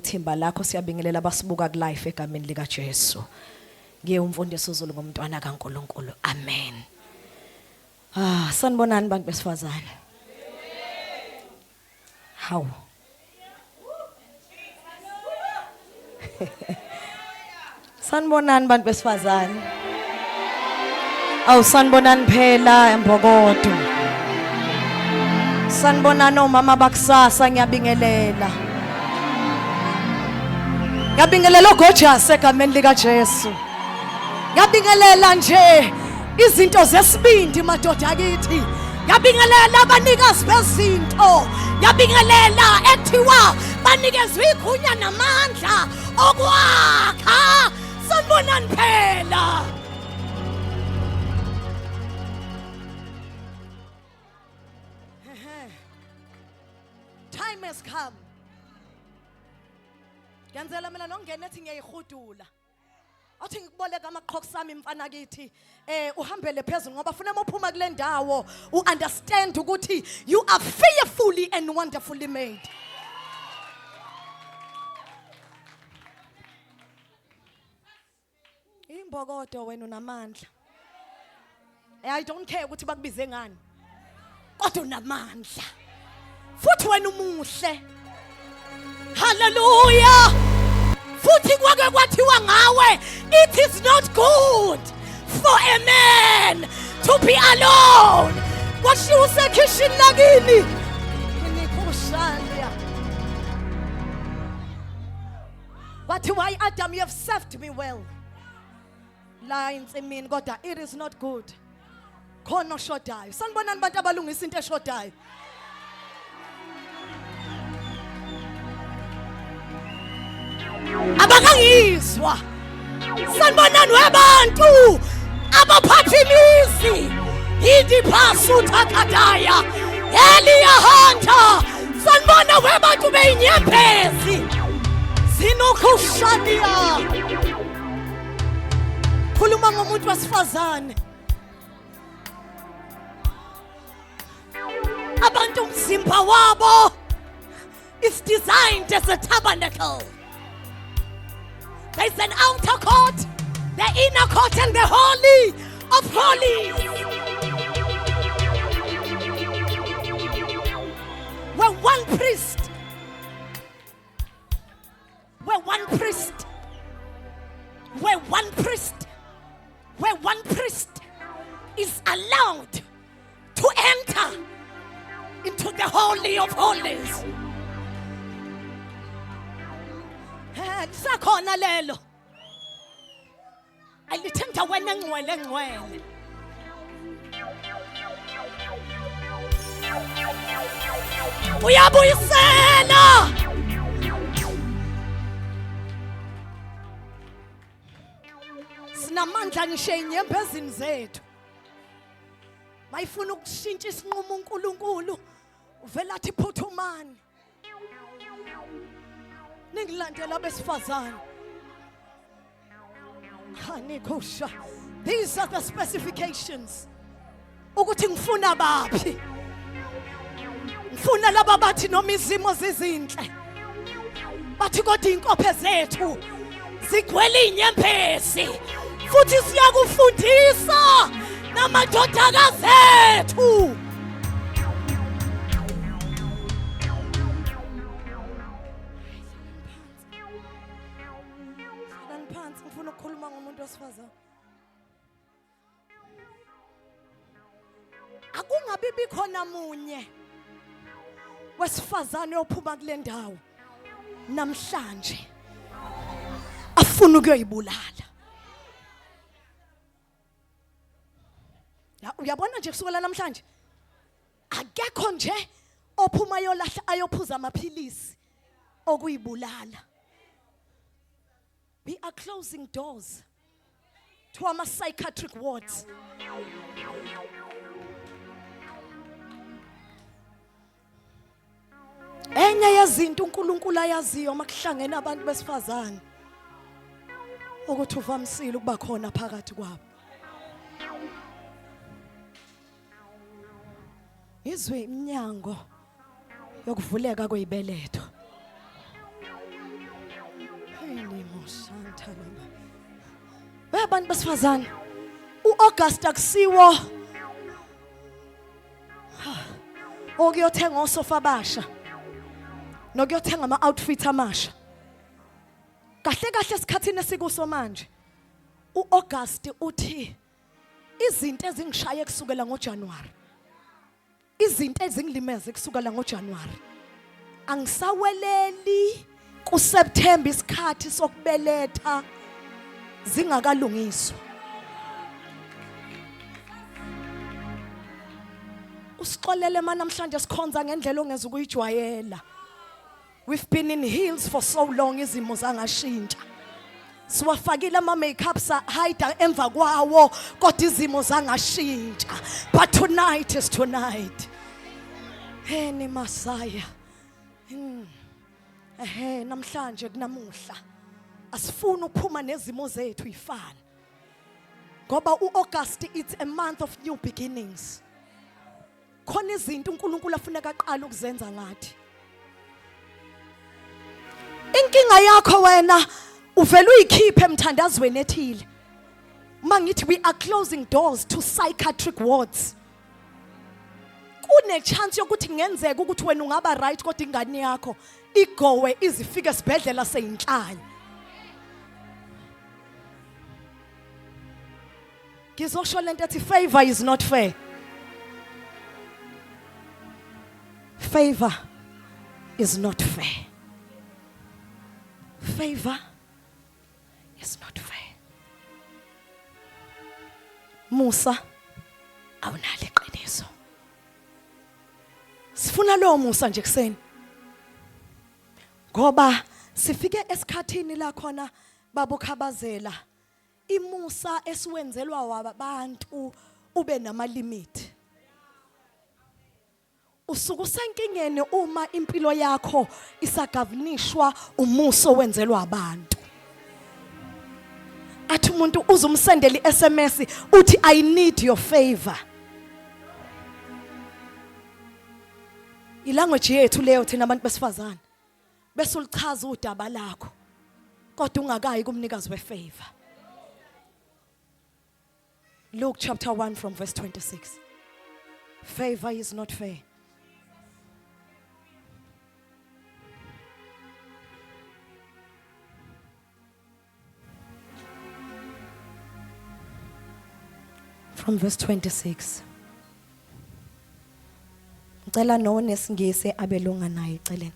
Thimba lakho siyabingelela abasibuka ku live egameni lika Jesu. Ngiye umfundisi uZulu ngomntwana kaNkuluNkulu. Amen. Sanibonani bantu besifazane. Hawu. Sanibonani bantu besifazane. Sanibonani phela embokodo. Sanibonani omama bakusasa ngiyabingelela. Ngiyabingelela uGojasi egameni lika Jesu. Ngiyabingelela nje izinto zesibindi madoda akithi. Ngiyabingelela abanikazi bezinto. Ngiyabingelela ethiwa banikezwe igunya namandla okwakha. Sanibonani phela. Time has come. Ngiyenzela mina nongena ethi ngiyayihudula. Athi ngikuboleka amaqhoku sami mfana kithi uhambele phezulu ngoba ufuna uphuma kule ndawo understand ukuthi you are fearfully and wonderfully made. Imbokodo wena unamandla. I don't care ukuthi bakubize ngani. Kodwa unamandla. Futhi wena umuhle. Hallelujah. Futhi kwake kwathiwa ngawe, it is not good for a man to be alone. Washiwo sekitchen lakini. Ngikushaya. Wathiwa Adam, you have served me well. La insimini kodwa it is not good. Khona oshodayo. Sanibonani bantu abalungisa into eshodayo. Abakangizwa. Sanibonani webantu abaphathimisi idiphasu takadaya eliyahanda. Sanibona webantu beyinyembezi zinokushania. Khuluma ngomuntu wasifazane. Abantu umzimba wabo is designed as a tabernacle. There's an outer court, the inner court, and the holy of holies. We're one priest. We're one priest. We're one priest. Where one priest is allowed to enter into the holy of holies. Sakhona lelo alithenda wena ngcwele ngcwele. Uyabuyisela. Sinamandla ngisho inyembezini zethu. Mayifuna ukushintsha isinqumo uNkulunkulu uvela athi phuthumani. Ningilandela besifazane. Hanikosha. These are the specifications. Ukuthi ngifuna baphi. Ngifuna laba bathi noma izimo zizinhle. Bathi kodwa inkophe zethu zigcwele inyembezi. Futhi siyakufundisa namadodakazi ethu. Ngifuna ukukhuluma ngomuntu wesifazane. Akungabi bikhona munye wesifazane ophuma kule ndawo namhlanje afuna ukuyoyibulala. Uyabona nje kusukela namhlanje akekho nje ophuma yolahla ayophuza amaphilisi okuyibulala. We are closing doors to our psychiatric wards. Enye yezinto uNkulunkulu ayaziyo makuhlangene abantu besifazane ukuthi uvamsile ukuba khona phakathi kwabo. Izwe iminyango yokuvuleka kwezibeletho. Shantalama. Babantu besifazane, uAugust akusiwo okuyothenga osofa abasha nokuyothenga ama-outfit amasha. Kahle kahle esikhathini esikuso manje uAugust uthi izinto ezingishaye kusukela ngoJanuary, izinto ezingilimeze kusukela ngoJanuary, angisaweleli kuSeptember isikhathi sokubeletha zingakalungiswa. Usixolele mana namhlanje sikhonza ngendlela ongeza ukuyijwayela. We've been in heels for so long, izimo zangashintsha. Siwafakile ama makeups hide emva kwawo kodwa izimo zangashintsha. But tonight is tonight. Hey ni Messiah. Namhlanje kunamuhla asifuni ukuphuma nezimo zethu ifana. Ngoba uAugust it's a month of new beginnings. Khona izinto uNkulunkulu afuneka aqala ukuzenza ngathi. Inkinga yakho wena uvela uyikhiphe emthandazweni ethile. Mangithi we are closing doors to psychiatric wards. Kune chance yokuthi ngenzeka ukuthi wena ungaba right kodwa ingane yakho igowe izifike esibhedlela seyinhlanya. Ngizosho lento ethi favor is not fair. Favor is not fair. Favor is not fair. Musa awunalo iqiniso. Sifuna lo Musa nje kuseni. Ngoba sifike esikhathini la khona babukhabazela imusa esiwenzelwa wabantu ube nama limit. Usuku senkingeni uma impilo yakho isagavinishwa umuso wenzelwa abantu. Athi umuntu uzumsendela iSMS uthi I need your favor. Ilanguage yethu leyo thina abantu besifazane. Bese ulichaza udaba lakho. Kodwa ungakayi kumnikazi wefavor. Luke chapter 1 from verse 26. Favor is not fair. From verse 26. Ngicela no nesingisi abelunga naye eceleni.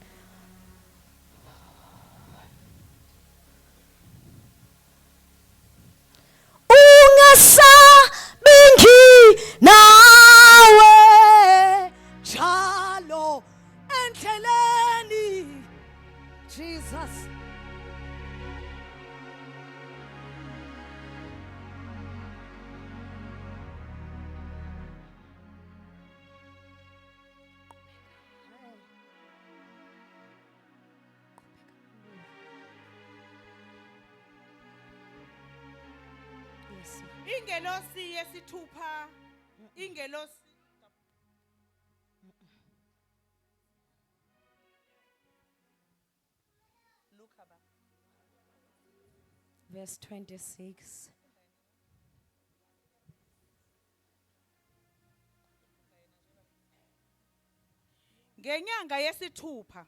Ungasabengi nawe njalo endleleni Jesus. Ingelosi yesithupha ingelosi verse 26. Ngenyanga yesithupha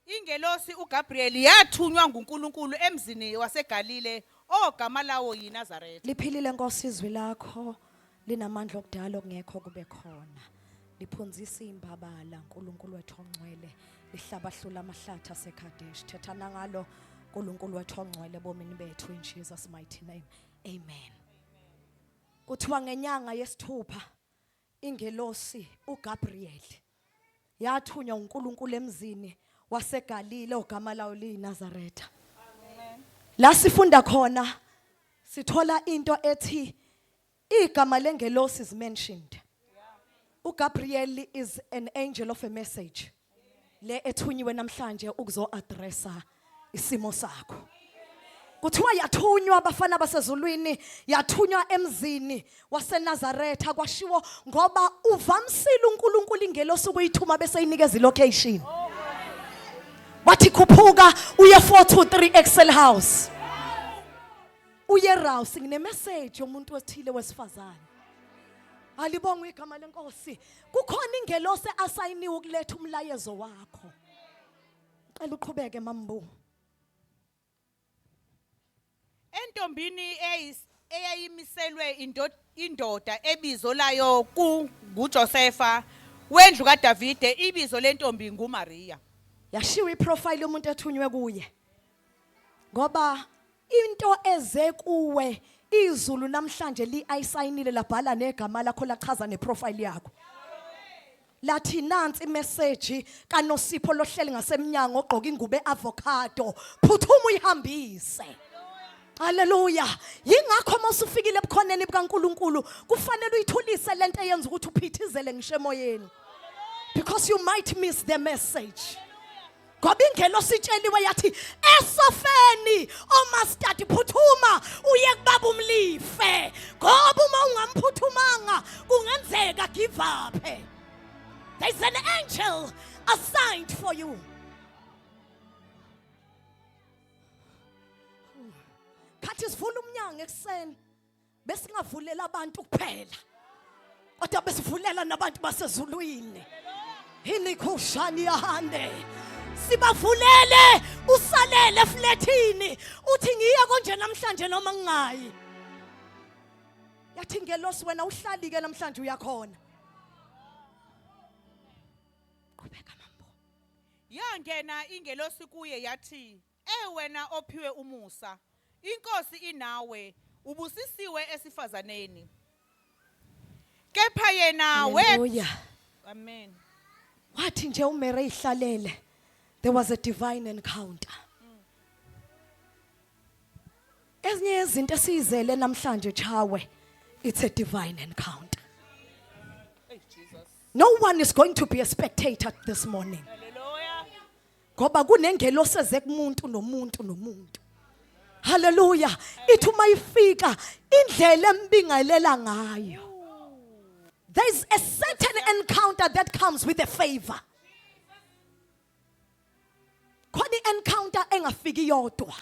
ingelosi uGabriel yathunywa nguNkulunkulu emzini waseGalile ogama lawo yiNazaretha. Liphilile Nkosi izwi lakho linamandla okudala okungekho kube khona. Liphunzisa imbabala uNkulunkulu wethu ongcwele lihlabahlula amahlathi aseKadesh. Thethana ngalo uNkulunkulu wethu ongcwele bomini bethu in Jesus mighty name. Amen. Kuthiwa ngenyanga yesithupha ingelosi uGabriel yathunywa uNkulunkulu emzini waseGalile ogama lawo liyiNazaretha. La sifunda khona sithola into ethi igama lengelosi is mentioned. uGabriel is an angel of a message. Le ethunyiwe namhlanje ukuzo addressa isimo sakho. Kuthiwa yathunywa abafana basezulwini, yathunywa emzini waseNazaretha kwashiwo ngoba uvamsile uNkulunkulu ingelosi ukuyithuma bese inikeza ilocation. wathi khuphuka uye 423 Excel House uye Rouse ngine message yomuntu othile wesifazane alibonga igama lenkosi kukhona ingelosi asayiniwe ukuletha umlayezo wakho cela uqhubeke mambu entombini eyayimiselwe indoda ebizo layo nguJosefa wendlu kaDavide ibizo lentombi nguMaria yashiwa iprofile yomuntu ethunywe kuye ngoba into eze kuwe izulu namhlanje liayisayinile labhala negama lakho lachaza neprofile yakho lathi nansi imessage kaNosipho lohleli ngasemnyango ogqoka ingubo eavocado phuthuma uyihambise haleluya yingakho masufikile ebukhoneni bikaNkuluNkulu kufanele uyithulise lento eyenza ukuthi uphithizele ngisho emoyeni because you might miss the message ngoba ingelosi itsheliwe yathi esofeni omastadi phuthuma uye kubaba umlife ngoba uma ungamphuthumanga kungenzeka give up there's an angel assigned for you kathi sivula umnyango ekseni besingavulela abantu kuphela kodwa besivulela nabantu basezulwini inikhushani yahande sibavulele usalele efletini uthi ngiye konje namhlanje noma ngingayi yathi ngelosi wena uhlalike namhlanje uyakhona qhubeka mambo yangena ingelosi kuye yathi wena ophiwe umusa inkosi inawe ubusisiwe esifazaneni kepha yena amen wathi nje uMary ihlalele there was a divine encounter ezinye izinto esizele namhlanje chawe it's a divine encounter no one is going to be a spectator this morning ngoba kunengelosi eze kumuntu nomuntu hallelujah ithi uma ifika indlela embingelela ngayo there is a certain encounter that comes with a favor khona encounter engafiki yodwa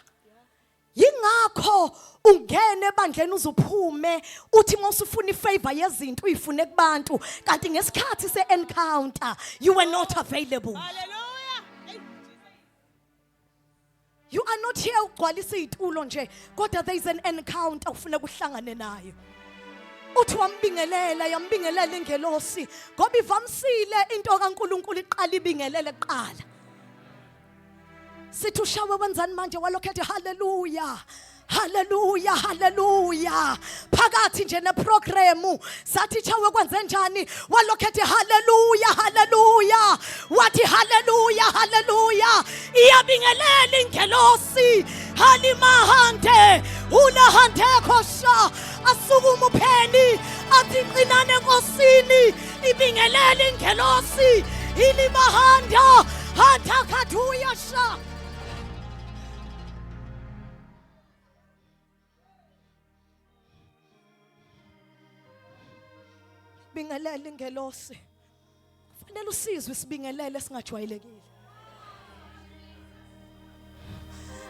yingakho ungene ebandleni uzuphume uthi mawusufuna ifavor yezinto uyifune kubantu kanti ngesikhathi se-encounter you were not available you are not here ugcwalisa izitulo nje kodwa there is an encounter ufuna kuhlangane nayo uthi wambingelela yambingelela ingelosi ngoba ivamsile into kaNkuluNkulu iqala ibingelele kuqala sithi ushawe wenzani manje walokhethe haleluya haleluya haleluya phakathi nje neprogramu sathi chawe kwenze njani walokhethe haleluya haleluya wathi haleluya haleluya iyabingelela ingelosi halimahande ulahande khosha asukuma upheni athi qinane enkosini ibingelela ingelosi ilimahanda handa khathuya sha bingelela ingelosi kufanele usizwe sibingelele singajwayelekile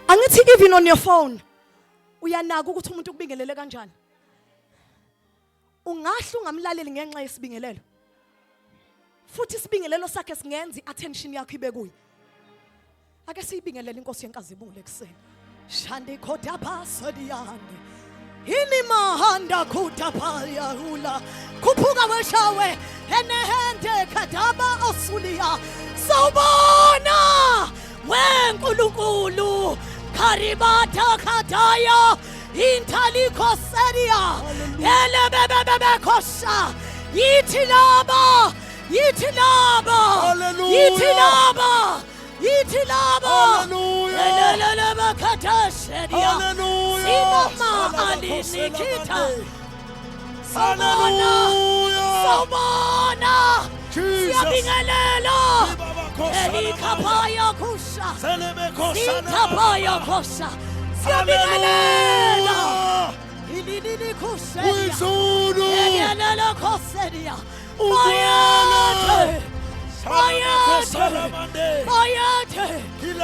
angithi even on your phone uyanaka ukuthi umuntu ukubingelele kanjani ungahle ungamlaleli ngenxa yesibingelelo futhi isibingelelo sakhe singenza attention yakho ibe kuye ake siyibingelele inkosi yenkazibule ekseni shandi khoda basodiyane ini mahanda kutapaya hula kuphuka weshawe enehende kadaba osulia sobona wenkulunkulu karibata kadaya intaliko seria elebebebe kosha yitilaba elelele bakata seria simama alinikita Sobona siyabingelela elikapaya kusha sikapaya kusha siyabingelela ilini kuseria elelele kuseria mayate Bayethe. Bayethe.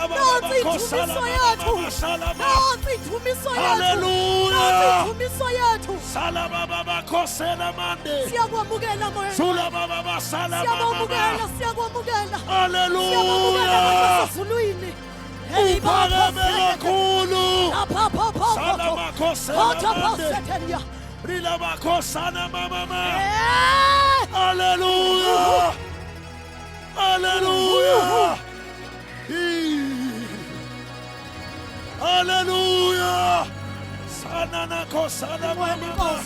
Nansi indumiso yethu. Nansi indumiso yethu. Hallelujah. Nansi indumiso yethu. Salababa kosela mande. Siyakwamukela moya. Sulababa Siyakwamukela, salababa. siyakwamukela. Hallelujah. Siyamukela ezulwini. Hey Uphakeme kakhulu. Apha Salama kosela Kota mande. posetelia. Rilaba kosana mama. Eh. Hallelujah. Hallelujah. Hallelujah. Sanana kosana mama.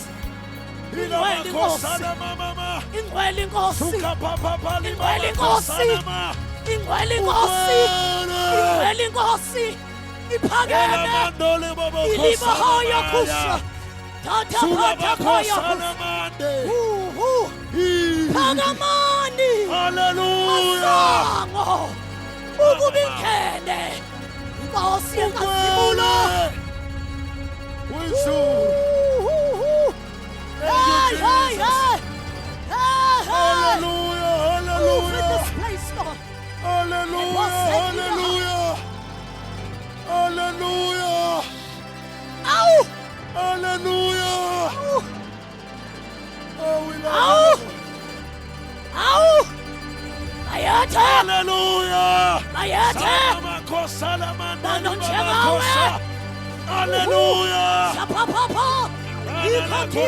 Rilaba kosana mama. Ingwele inkosi. Suka papa pali Ingwele mama inkosi. kosana mama. Ingwele inkosi. Ingwele inkosi. Iphakeme. Mandole baba Ilibahoya kosana kusha. mama. Tata Sulaba pata koya kosana kusha. mande. Phakamani. Hallelujah. Masango. Ukubikene. Inkosi yakazibulo. Hey, hey, hey. Hey, hey. Hallelujah. Move in Hallelujah. this place, Lord. Hallelujah. Hallelujah. Ow! Hallelujah. Ow! Oh, we love Ow! you. Ow! Bayethe! Hallelujah. Bayethe! Hallelujah. Hallelujah. Shapapapa!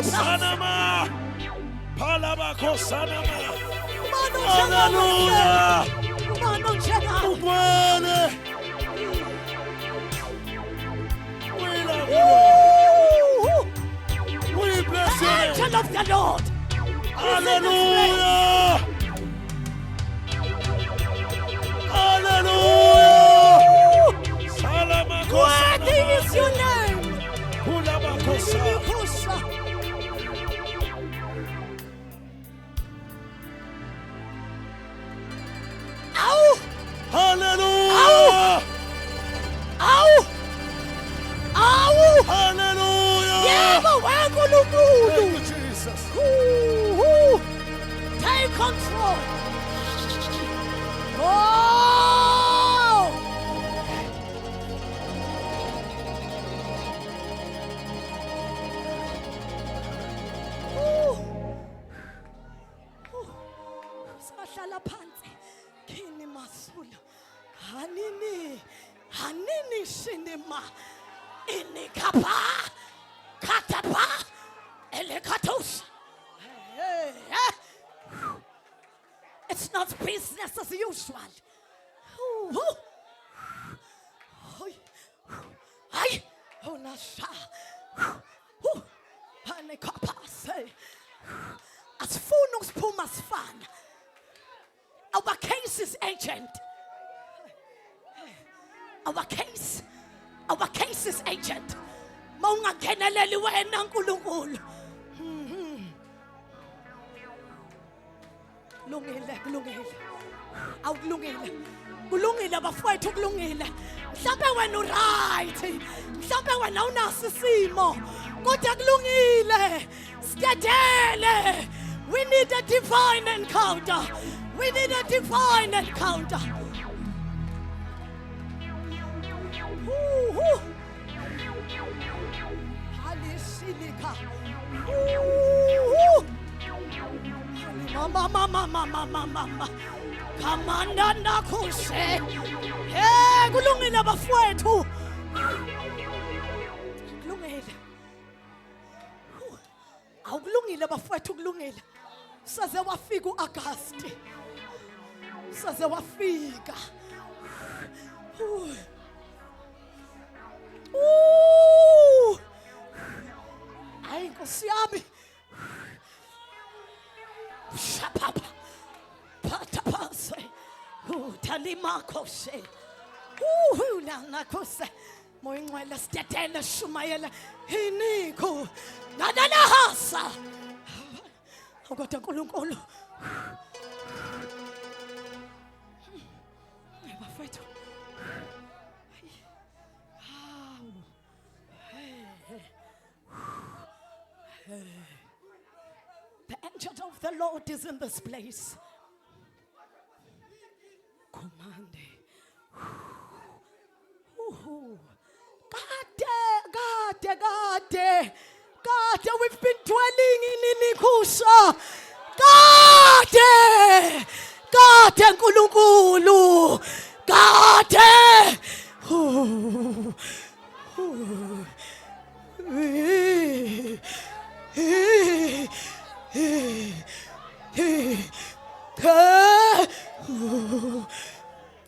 Sanama. Palabako sanama. Hallelujah! Hallelujah. Well, we love you. We bless you. Angel of the Lord! Hallelujah. Hallelujah. Salamako Worthy sanama. is your name! Kulabako sanama. Kusha. Ow! Hallelujah. Ow! Ow! Hallelujah. Yebo wenkulunkulu! Thank you, Jesus. Ooh, take control. Oh! Ooh. Ooh. Sahlala phansi. Kini masula. Hanini shinima. Inikapa. Katapa. Elekatos. It's not business as usual. Ay, oh nasha. Panikapa say. As funus pumas fan. Our case is ancient. Our case is ancient. Maunga keneleli wena nkulunkulu. Kulungile. Awukulungile. Kulungile bafowethu kulungile. Mhlawumbe wena uright. Mhlawumbe wena unaso isimo. Kodwa kulungile. Sithathele. We need a divine encounter. We need a divine encounter. Woo. Alisilika. Woo. Mama. Kamanda nakuse. Hey, kulungile bafowethu. Kulungile. Awukulungile bafowethu kulungile. Saze wafika uAugust. Saze wafika. Hayi Nkosi yami. Shapapa. Patapase. Talimakose. Lana kose. Moingwela stetela shumayela. Hiniko. Nadana hasa. Ogoda nkulunkulu. Bafethu. The angel of the Lord is in this place. Kade we've been dwelling in Inikusha. Kade nkulunkulu. Kade.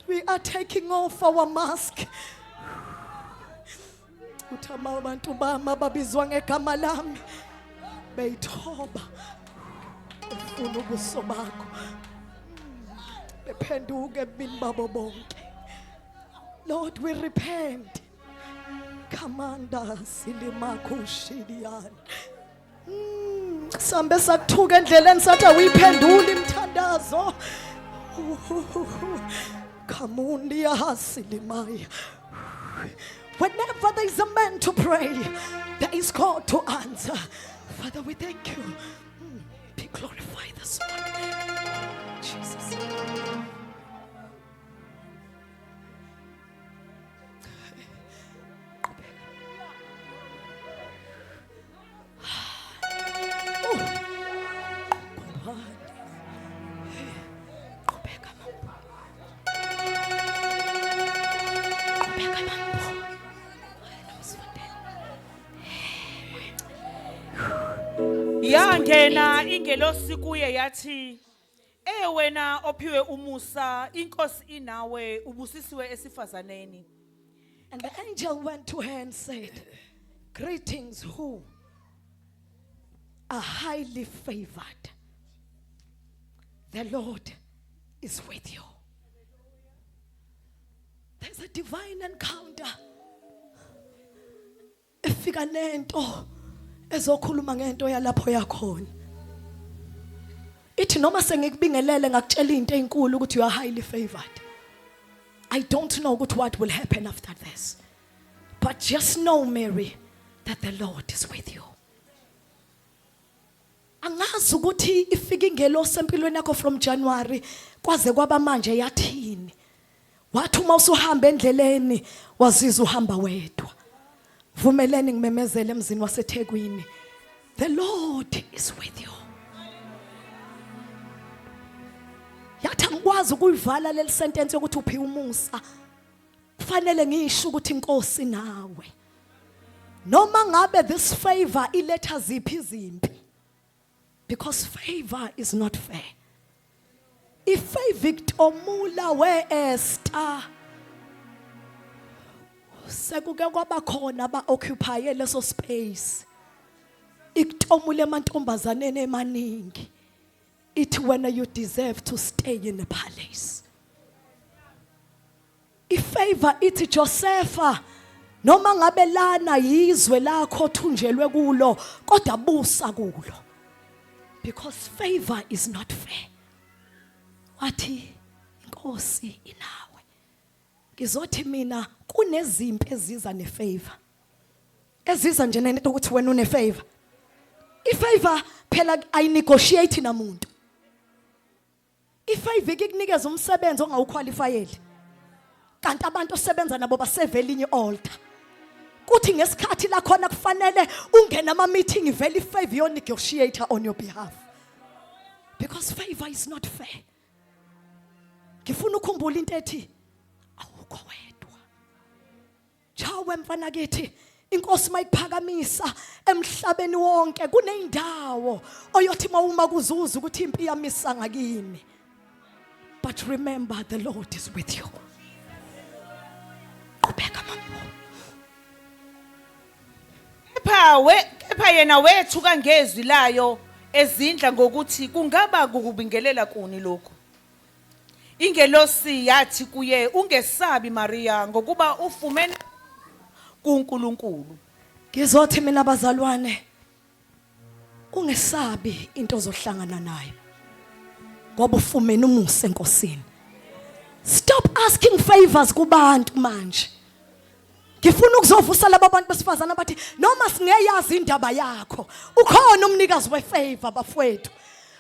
We are taking off our mask. Uthama abantu bama babizwa ngegama lami beyithoba ufuna ubuso bakho bephenduke ebini babo bonke. Lord, we repent. Kamanda silimakushiliyan. Sambe sakuthuka endleleni sathi awuyiphenduli imthandazo. Kamundi yasilimaya. Whenever there is a man to pray, there is God to answer. Father, we thank you. Be glorified this morning. Jesus. Yangena ingelosi kuye yathi wena ophiwe umusa inkosi inawe ubusisiwe esifazaneni. And the angel went to her and said, greetings who are highly favored. The Lord is with you. There's a divine encounter. Efika nento ezokhuluma ngento yalapho yakhona. Ithi noma sengikubingelele ngakutshela into enkulu ukuthi you are highly favored. I don't know what will happen after this. But just know, Mary, that the Lord is with you. Angazi ukuthi ifika ingelosi empilweni yakho from January kwaze kwaba manje yathini. Wathi uma usuhamba endleleni wazizwa uhamba wedwa. Vumeleni ngimemezele emzini waseThekwini. The Lord is with you. Yathi angikwazi ukuyivala leli sentence yokuthi uphi umusa. Kufanele ngisho ukuthi inkosi nawe. Noma ngabe this favor iletha ziphi izimpi. Because favor is not fair. If Victor Mula we Esther sekuke kwaba khona ba occupy leso space. Ikutomule emantombazaneni emaningi. It when you deserve to stay in the palace. If favor it Josepha noma ngabe lana yizwe lakho thunjelwe kulo kodwa busa kulo. Because favor is not fair. Wathi inkosi inawe. Ngizothi mina kunezimpi eziza nefavor. Eziza nje nento ukuthi wena une favor. Ifavor phela ayinegotiate namuntu. Ifavor ikunikeza umsebenzi ongawuqualifyeli. Kanti abantu osebenza nabo basevela inye altar. Kuthi ngesikhathi la khona kufanele ungena ama meeting vele ifavor yo negotiator on your behalf. Because favor is not fair. Ngifuna ukukhumbula into ethi awukho wedwa. Chawe mfana kithi inkosi mayiphakamisa emhlabeni wonke kuneyindawo oyothi mawuma kuzuza ukuthi impi yamisa ngakini. But remember the Lord is with you. Qhubeka mama. Kepha yena wethu kangezwi layo ezindla ngokuthi kungaba ukubingelela kuni lokho. Ingelosi yathi kuye ungesabi Maria ngokuba ufumene kuNkulunkulu. Ngizothi mina bazalwane ungesabi into ozohlangana nayo. Ngoba ufumene umusa enkosini. Stop asking favors kubantu manje. Ngifuna ukuzovusa laba bantu besifazana bathi noma singeyazi indaba yakho ukhona umnikazi wefavor bafowethu.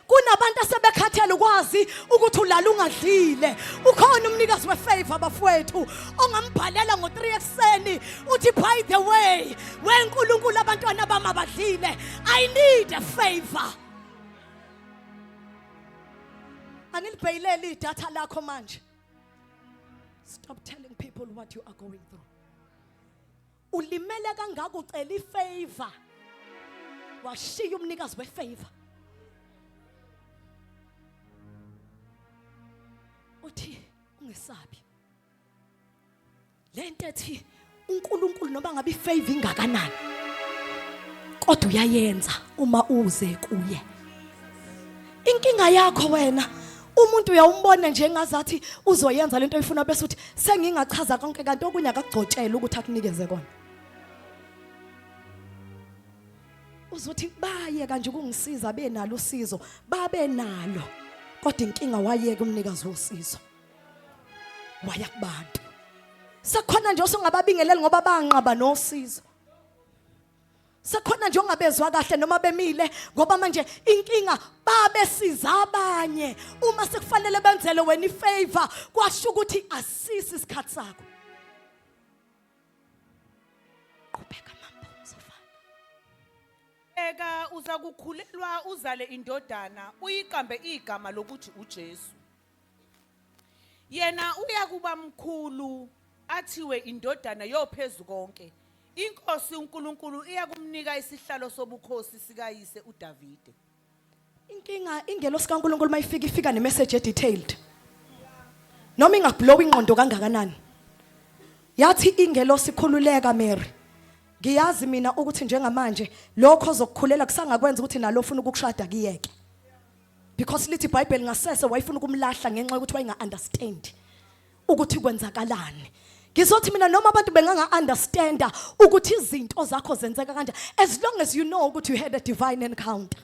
kunabantu asebekhathele ukwazi ukuthi ulala ungadlile. Ukhona umnikazi wefavor bafowethu ongambhalela ngo3 ekseni uthi by the way weNkulunkulu abantwana bami abadlile, I need a favor. Angilibhayilele idatha lakho manje. Stop telling people what you are going through. Ulimele kangaka ucela ifavor, washiya umnikazi wefavor. Uthi ungesabi. Lento ethi uNkulunkulu noma ngabe ifavor ingakanani, kodwa uyayenza uma uze kuye. Inkinga yakho wena umuntu uyawumbona nje ngazathi uzoyenza lento oyifuna bese uthi sengingachaza konke kanti okunye akagcotshela ukuthi akunikeze kona. Uzothi baye kanje ukungisiza benalo usizo, babe nalo, kodwa inkinga wayeka umnikazi wosizo, waya kubantu. Sekhona nje osongababingeleli ngoba banqaba nosizo. Sekhona nje ongabezwa kahle noma bemile ngoba manje inkinga babesiza abanye. Uma sekufanele benzele wena ifavor kwasho ukuthi asisi isikhathi sakho. Qhubeka mambuzo mfana. Eka uza kukhulelwa uzale indodana uyiqambe igama lokuthi uJesu. Yena uyakuba mkhulu athiwe indodana yophezulu konke. Inkosi uNkulunkulu iyakumnika isihlalo sobukhosi sikayise uDavide. Inkinga ingelosi kaNkulunkulu mayifika nemessage detailed. Noma ingablow ingqondo kangakanani. Yathi ingelosi khululeka Mary. Ngiyazi mina ukuthi njengamanje lokho ozokukhulela kusangakwenza ukuthi nalo ufuna ukukushada kiyeke. Because lithi iBhayibheli ngasese wayifuna ukumlahla ngenxa yokuthi wayinga understand ukuthi kwenzakalani. Ngizothi mina noma abantu benganga understanda ukuthi izinto zakho zenzeka kanje, as long as you know ukuthi you had a divine encounter.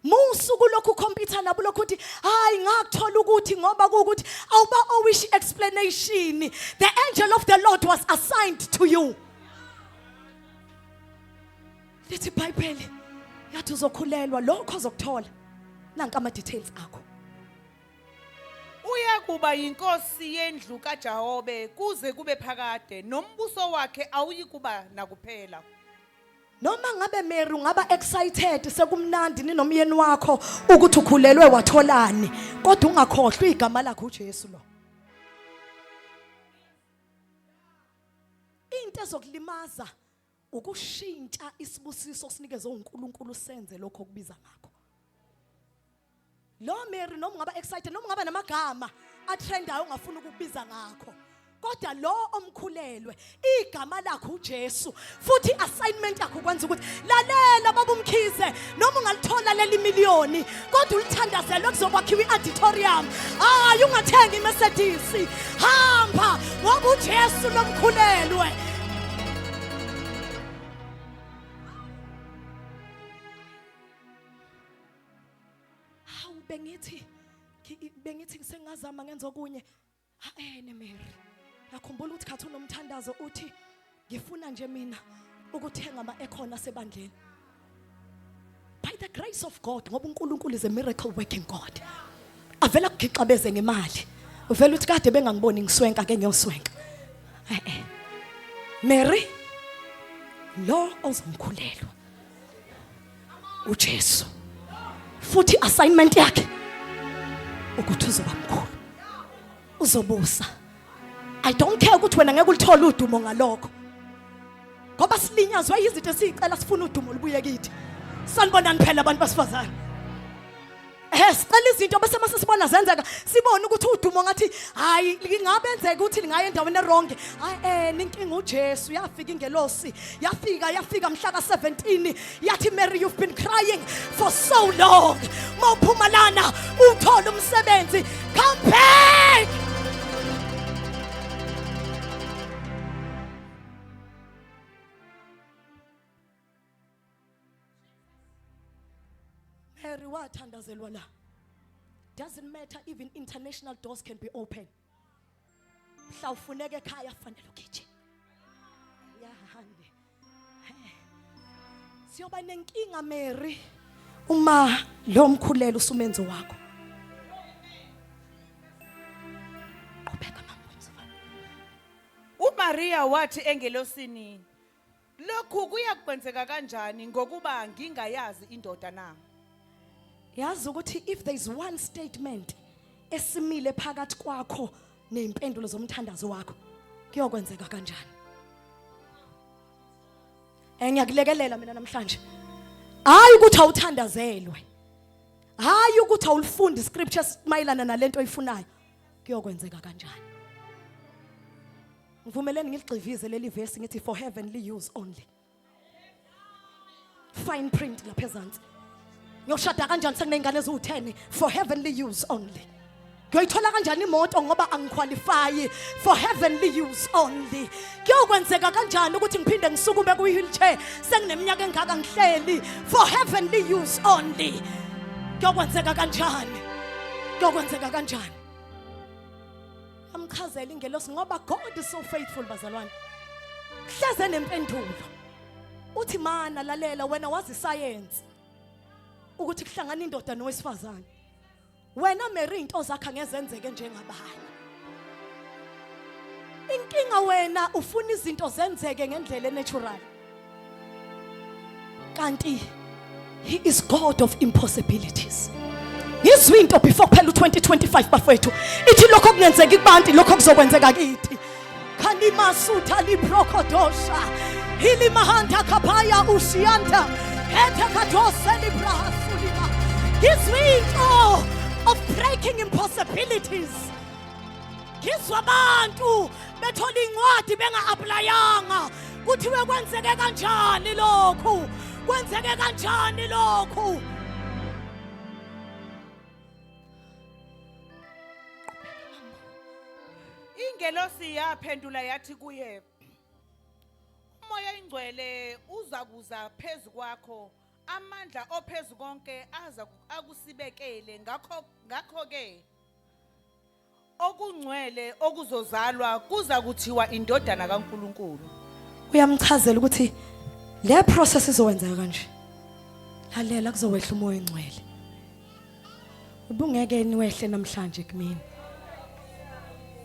Musuku lokhu computer nabo lokuthi hayi ngakuthola ukuthi ngoba ukuthi awuba owish explanation. The angel of the Lord was assigned to you. Lithi iBhayibheli yathi uzokhulelwa lokho ozokuthola nanka ama details akho. Uyakuba yinkosi yendlu kaJahobe kuze kube phakade nombuso wakhe awuyikuba nakuphela. Noma ngabe Mary ungaba excited sekumnandi ninomyeni wakho ukuthi ukhulelwe watholani, kodwa ungakhohlwa igama lakhe uJesu lo. Into ezokulimaza ukushintsha isibusiso sinikeze uNkulunkulu senze lokho okubiza ngakho. Lo Mary noma ungaba excited noma ungaba namagama atrendayo ongafuna ukubiza ngakho, kodwa lo omkhulelwe igama lakhe uJesu, futhi assignment yakho kwenza ukuthi lalela baba uMkhize noma ungalithola leli miliyoni kodwa ulithandazele kuzokwakhiwa iauditorium. Hayi ungathenga iMercedes, hamba ngoba uJesu nomkhulelwe. Bengithi ngisengazama ngenza okunye. Ene Mary. Yakhumbula ukuthi khathi unomthandazo uthi ngifuna nje mina ukuthenga ama-aircon asebandleni. By the grace of God, ngoba uNkulunkulu is a miracle working God. Avela kugixabeze ngemali. Uvela uthi kade bengangiboni ngiswenka ke ngiyoswenka. Mary, lo ozomkhulelwa uJesu. Futhi assignment yakhe ukuthi uzoba mkhulu, uzobusa. I don't care ukuthi wena ngeke ulithola udumo ngalokho, ngoba silinyazwe izinto esicela sifuna udumo libuye kithi. Sanibonani phela abantu basifazana. Sicela izinto bese mase sibona zenzeka sibone ukuthi udumo ngathi hayi ngingabenzeka ukuthi lingaye endaweni wrong. Hayi ninkinga uJesu. Yafika ingelosi, yafika mhla ka17 yathi Mary, you've been crying for so long. Mawuphuma lana uthola umsebenzi, come back. Mary wathandazelwa la. Doesn't matter, even international doors can be open. Mhla ufuneka ekhaya fanele ukije. Yahande. Siyoba nenkinga Mary uma lo mkhulelo usumenzo wakho. Qhubeka mama. uMaria wathi engelosini, lokhu kuyakwenzeka kanjani ngokuba ngingayazi indoda na? Yazi ukuthi if there is one statement esimile phakathi kwakho nezimpendulo zomthandazo wakho, kuyokwenzeka kanjani? Ngiyakulekelela mina namhlanje. Hayi ukuthi awuthandazelwe. Hayi ukuthi awulifundi scriptures mayelana nalento oyifunayo. Kuyokwenzeka kanjani? Ngivumeleni ngigxivize leli verse ngithi for heavenly use only. Fine print lapha ezantsi. Ngiyoshada kanjani sekunengane eziwu10 for heavenly use only. Ngiyoyithola kanjani imoto ngoba angiqualify for heavenly use only. Kuyokwenzeka kanjani ukuthi ngiphinde ngisukume ku wheelchair sengineminyaka engaka ngihleli for heavenly use only. Kuyokwenzeka kanjani? Kuyokwenzeka kanjani? Amchazela ingelosi ngoba God is so faithful bazalwane. Hleze nempendulo. Uthi mana lalela wena wazi science ukuthi kuhlangana indoda nowesifazane. Wena Mary into zakhe ngezenzeke njengabanye. Inkinga wena ufuna izinto zenzeke ngendlela natural. Kanti he is God of impossibilities. Yizwi into before phela u2025 bafethu. Ithi lokho kungenzeki kubantu lokho kuzokwenzeka kithi. Khani masutha librokodosha. Hili mahanta kapaya usianta. Hethe kadose librahsulima. Yizwi into of breaking impossibilities. Ngizwa abantu bethola incwadi benga-applyanga kuthiwe kwenzeke kanjani lokhu, kwenzeke kanjani lokhu. Ingelosi yaphendula yathi kuye, umoya ingcwele uzakuza phezu kwakho, amandla ophezu konke aza akusibekele, ngakho ke okungcwele okuzozalwa kuza kuthiwa indodana kaNkulunkulu. Uyamchazela ukuthi le process izowenzeka kanje. Lalela kuzowehla umoya ingcwele. Ubungeke niwehle namhlanje kimi.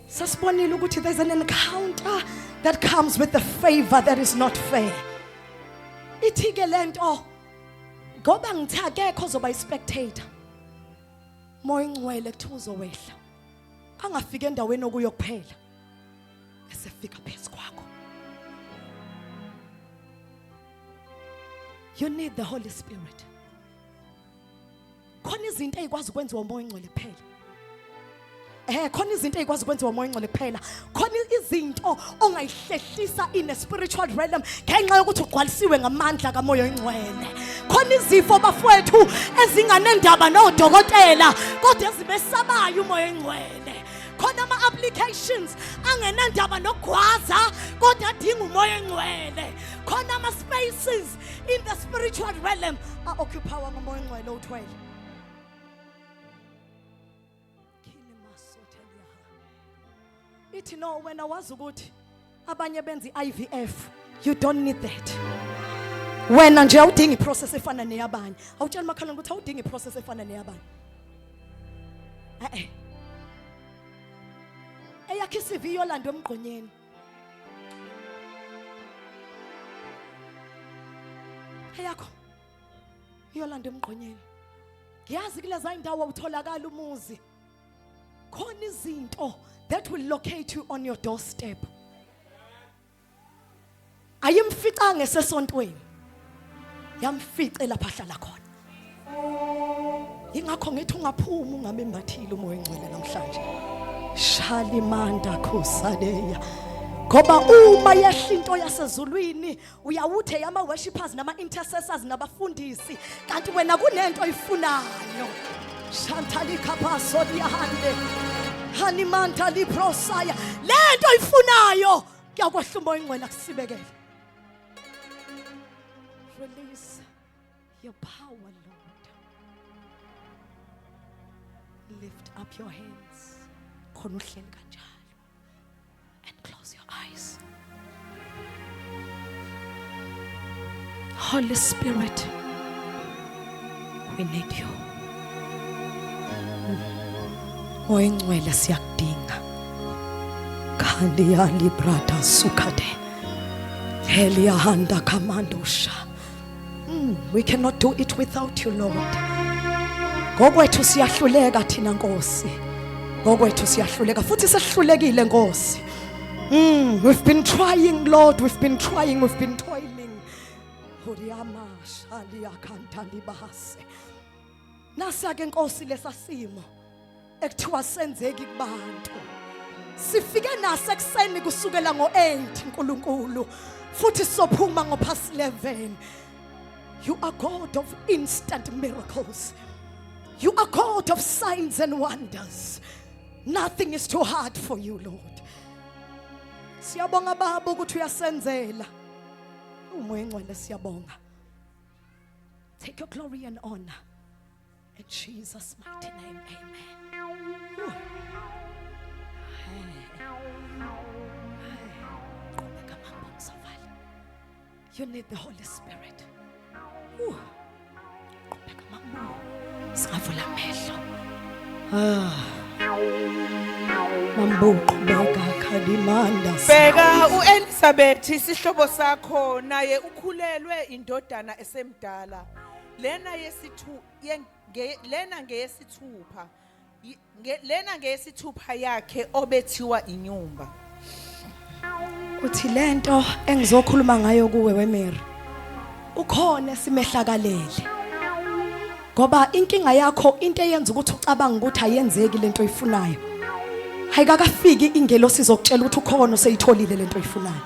Sasibonile ukuthi there's an encounter that comes with the favor that is not fair. Ithi ke lento ngoba ngithi akekho ozoba ispectator. Moya ingcwele kuthiwa uzowehla. Angafika endaweni okuyokuphela. Esefika phezu kwakho. You need the Holy Spirit. Khona izinto ezikwazi ukwenziwa umoya ingcwele kuphela. Khona izinto ezikwazi ukwenziwa umoya ingcwele kuphela. Khona izinto ongayihlehlisa in a spiritual realm ngenxa yokuthi ugcwalisiwe ngamandla kamoya ingcwele. Khona izifo bafowethu ezinganendaba nodokotela kodwa ezibesabayo umoya ingcwele. Khona ama-applications angenandaba nokugwaza kodwa adinga umoya engcwele. Khona ama-spaces in the spiritual realm a-occupywa ngumoya engcwele owuthwele. Ithi no wena wazi ukuthi abanye benza i-IVF, you don't need that. Wena nje awudingi iprocess efana neyabanye. Awutshela makhaleni ukuthi awudingi iprocess efana neyabanye. Eyakhe CV iyolandwa emgqonyeni. Eyakho iyolandwa emgqonyeni. Ngiyazi kuleza indawo utholakala umuzi. Khona izinto that will locate you on your doorstep. Ayimfica ngesesontweni. Yamfice lapha hlala khona. Ingakho ngithi ungaphuma ungabembathile umoya engcwele namhlanje. Shalimanda Khosadeya. Ngoba uma yehla into yasezulwini uyawuthe yama worshipers nama intercessors nabafundisi kanti wena kunento oyifunayo. Shantali kapaso diyahande. Hanimanta liprosaya. Lento oyifunayo kuyakwehla umoya engcwele kusibekele. Release your power, Lord. Lift up your hands. Khona uhleli kanjalo. And close your eyes. Holy Spirit, We need you. Oyingcwele siyakudinga. Khandi ya librata sukade. Helia handa kamandosha. We cannot do it without you, Lord. Ngokwethu siyahluleka thina Nkosi. Ngokwethu siyahluleka futhi sehlulekile Nkosi. We've been trying, Lord. We've been trying. We've been toiling. Huriyama shalia kanta libahase. Nasa ke Nkosi lesasimo ekuthiwa senzeki kubantu. Sifike nase ekseni kusukela ngo8 uNkulunkulu futhi sophuma ngo11. You are God of instant miracles. You are God of signs and wonders. Nothing is too hard for you, Lord. Siyabonga Baba ukuthi uyasenzela. Umoya engcwele siyabonga. Take your glory and honor. In Jesus' mighty name, amen. You need the Holy Spirit. Singavula amehlo. Mambo qhubeka khadimanda. Bheka uElizabeth isihlobo sakho naye ukhulelwe indodana esemdala. Lena ngeyesithupha. Lena ngeyesithupha yakhe obethiwa inyumba. Uthi lento engizokhuluma ngayo kuwe weMary. Ukhona simehlakalele. Ngoba inkinga yakho into eyenza ukuthi ucabanga ukuthi ayenzeki lento oyifunayo. Hayikakafiki ingelosi izokutshela ukuthi ukhona useyitholile lento oyifunayo.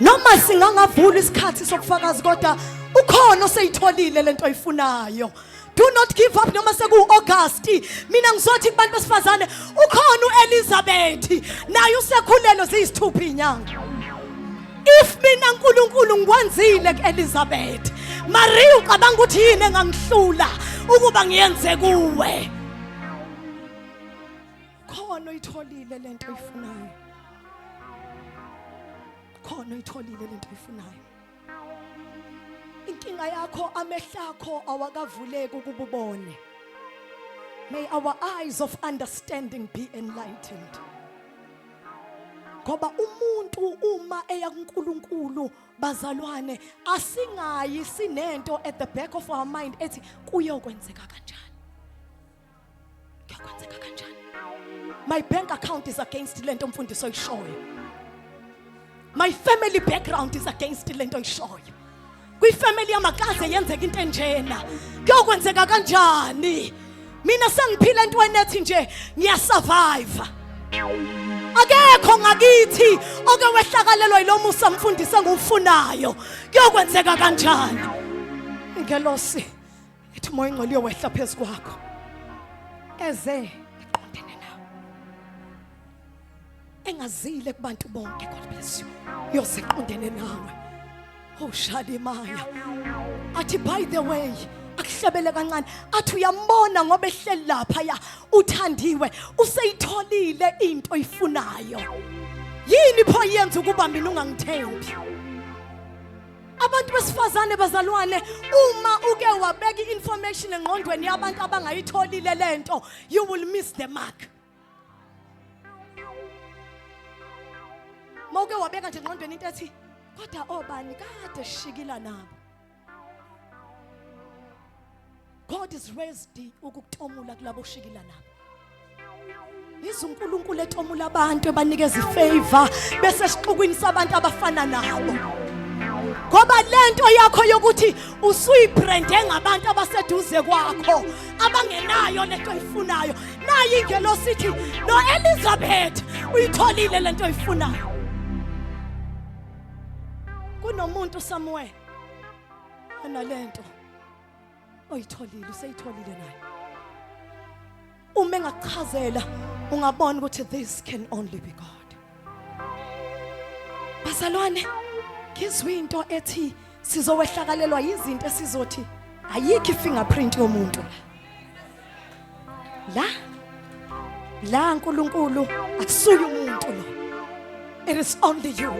Noma singangavula isikhathi sokufakaza kodwa ukhona useyitholile lento oyifunayo. Do not give up noma seku August. Mina ngizothi kubantu besifazane ukhona uElizabeth naye usekhulelo ziyisithupha inyanga. If mina uNkulunkulu ngikwenzile kuElizabeth, Maria ucabanga ukuthi yini engangihlula ukuba ngiyenze kuwe. Khona uyitholile lento oyifunayo. Khona uyitholile lento oyifunayo. Inkinga yakho amehlakho awakavuleki ukuba ubone. May our eyes of understanding be enlightened. Ngoba umuntu uma eya kuNkulunkulu bazalwane asingayi sinento at the back of our mind ethi kuyokwenzeka kanjani. Kuyokwenzeka kanjani. My bank account is against lento mfundiso oyishoyo. My family background is against lento oyishoyo. Kwi-family yamakaze yenzeka into enjena. Kuyokwenzeka kanjani? Mina sengiphila entweni ethi nje ngiyasurvive. Akekho ngakithi oke wehlakalelwa yilomusa mfundisi ngufunayo. Kuyokwenzeka kanjani? Ingelosi ethi moya ingcwele uyowehla phezulu kwakho. Eze iqondene nawe. Engazile kubantu bonke, God bless you. Yosiqondene nawe. Oh Shalimaya. Athi by the way, akuhlebele kancane. Athi uyambona ngoba ehleli lapha ya uthandiwe, useyitholile into oyifunayo. Yini pho yenza ukuba mina ungangithembi? Abantu besifazane bazalwane, uma uke wabeka information engqondweni yabantu abangayitholile lento, you will miss the mark. Mawuke wabeka nje engqondweni into ethi kodwa obani kade shikila nabo. God is ready ukukutomula kulabo shikila nabo. IziNkulunkulu etomula abantu ebanikeza ifavor bese siqhukwini sabantu abafana nabo. Ngoba lento yakho yokuthi usuyibrande ngabantu abaseduze kwakho abangenayo lento oyifunayo. Nayi ingelosi ithi no Elizabeth uyitholile lento oyifunayo. Kunomuntu somewhere analento oyitholile useyitholile naye. Uma engachazela ungabona ukuthi this can only be God. Bazalwane, ngizwe into ethi sizowehlakalelwa izinto esizothi ayikho ifingerprint yomuntu la uNkulunkulu akusuye umuntu lo. It is only you.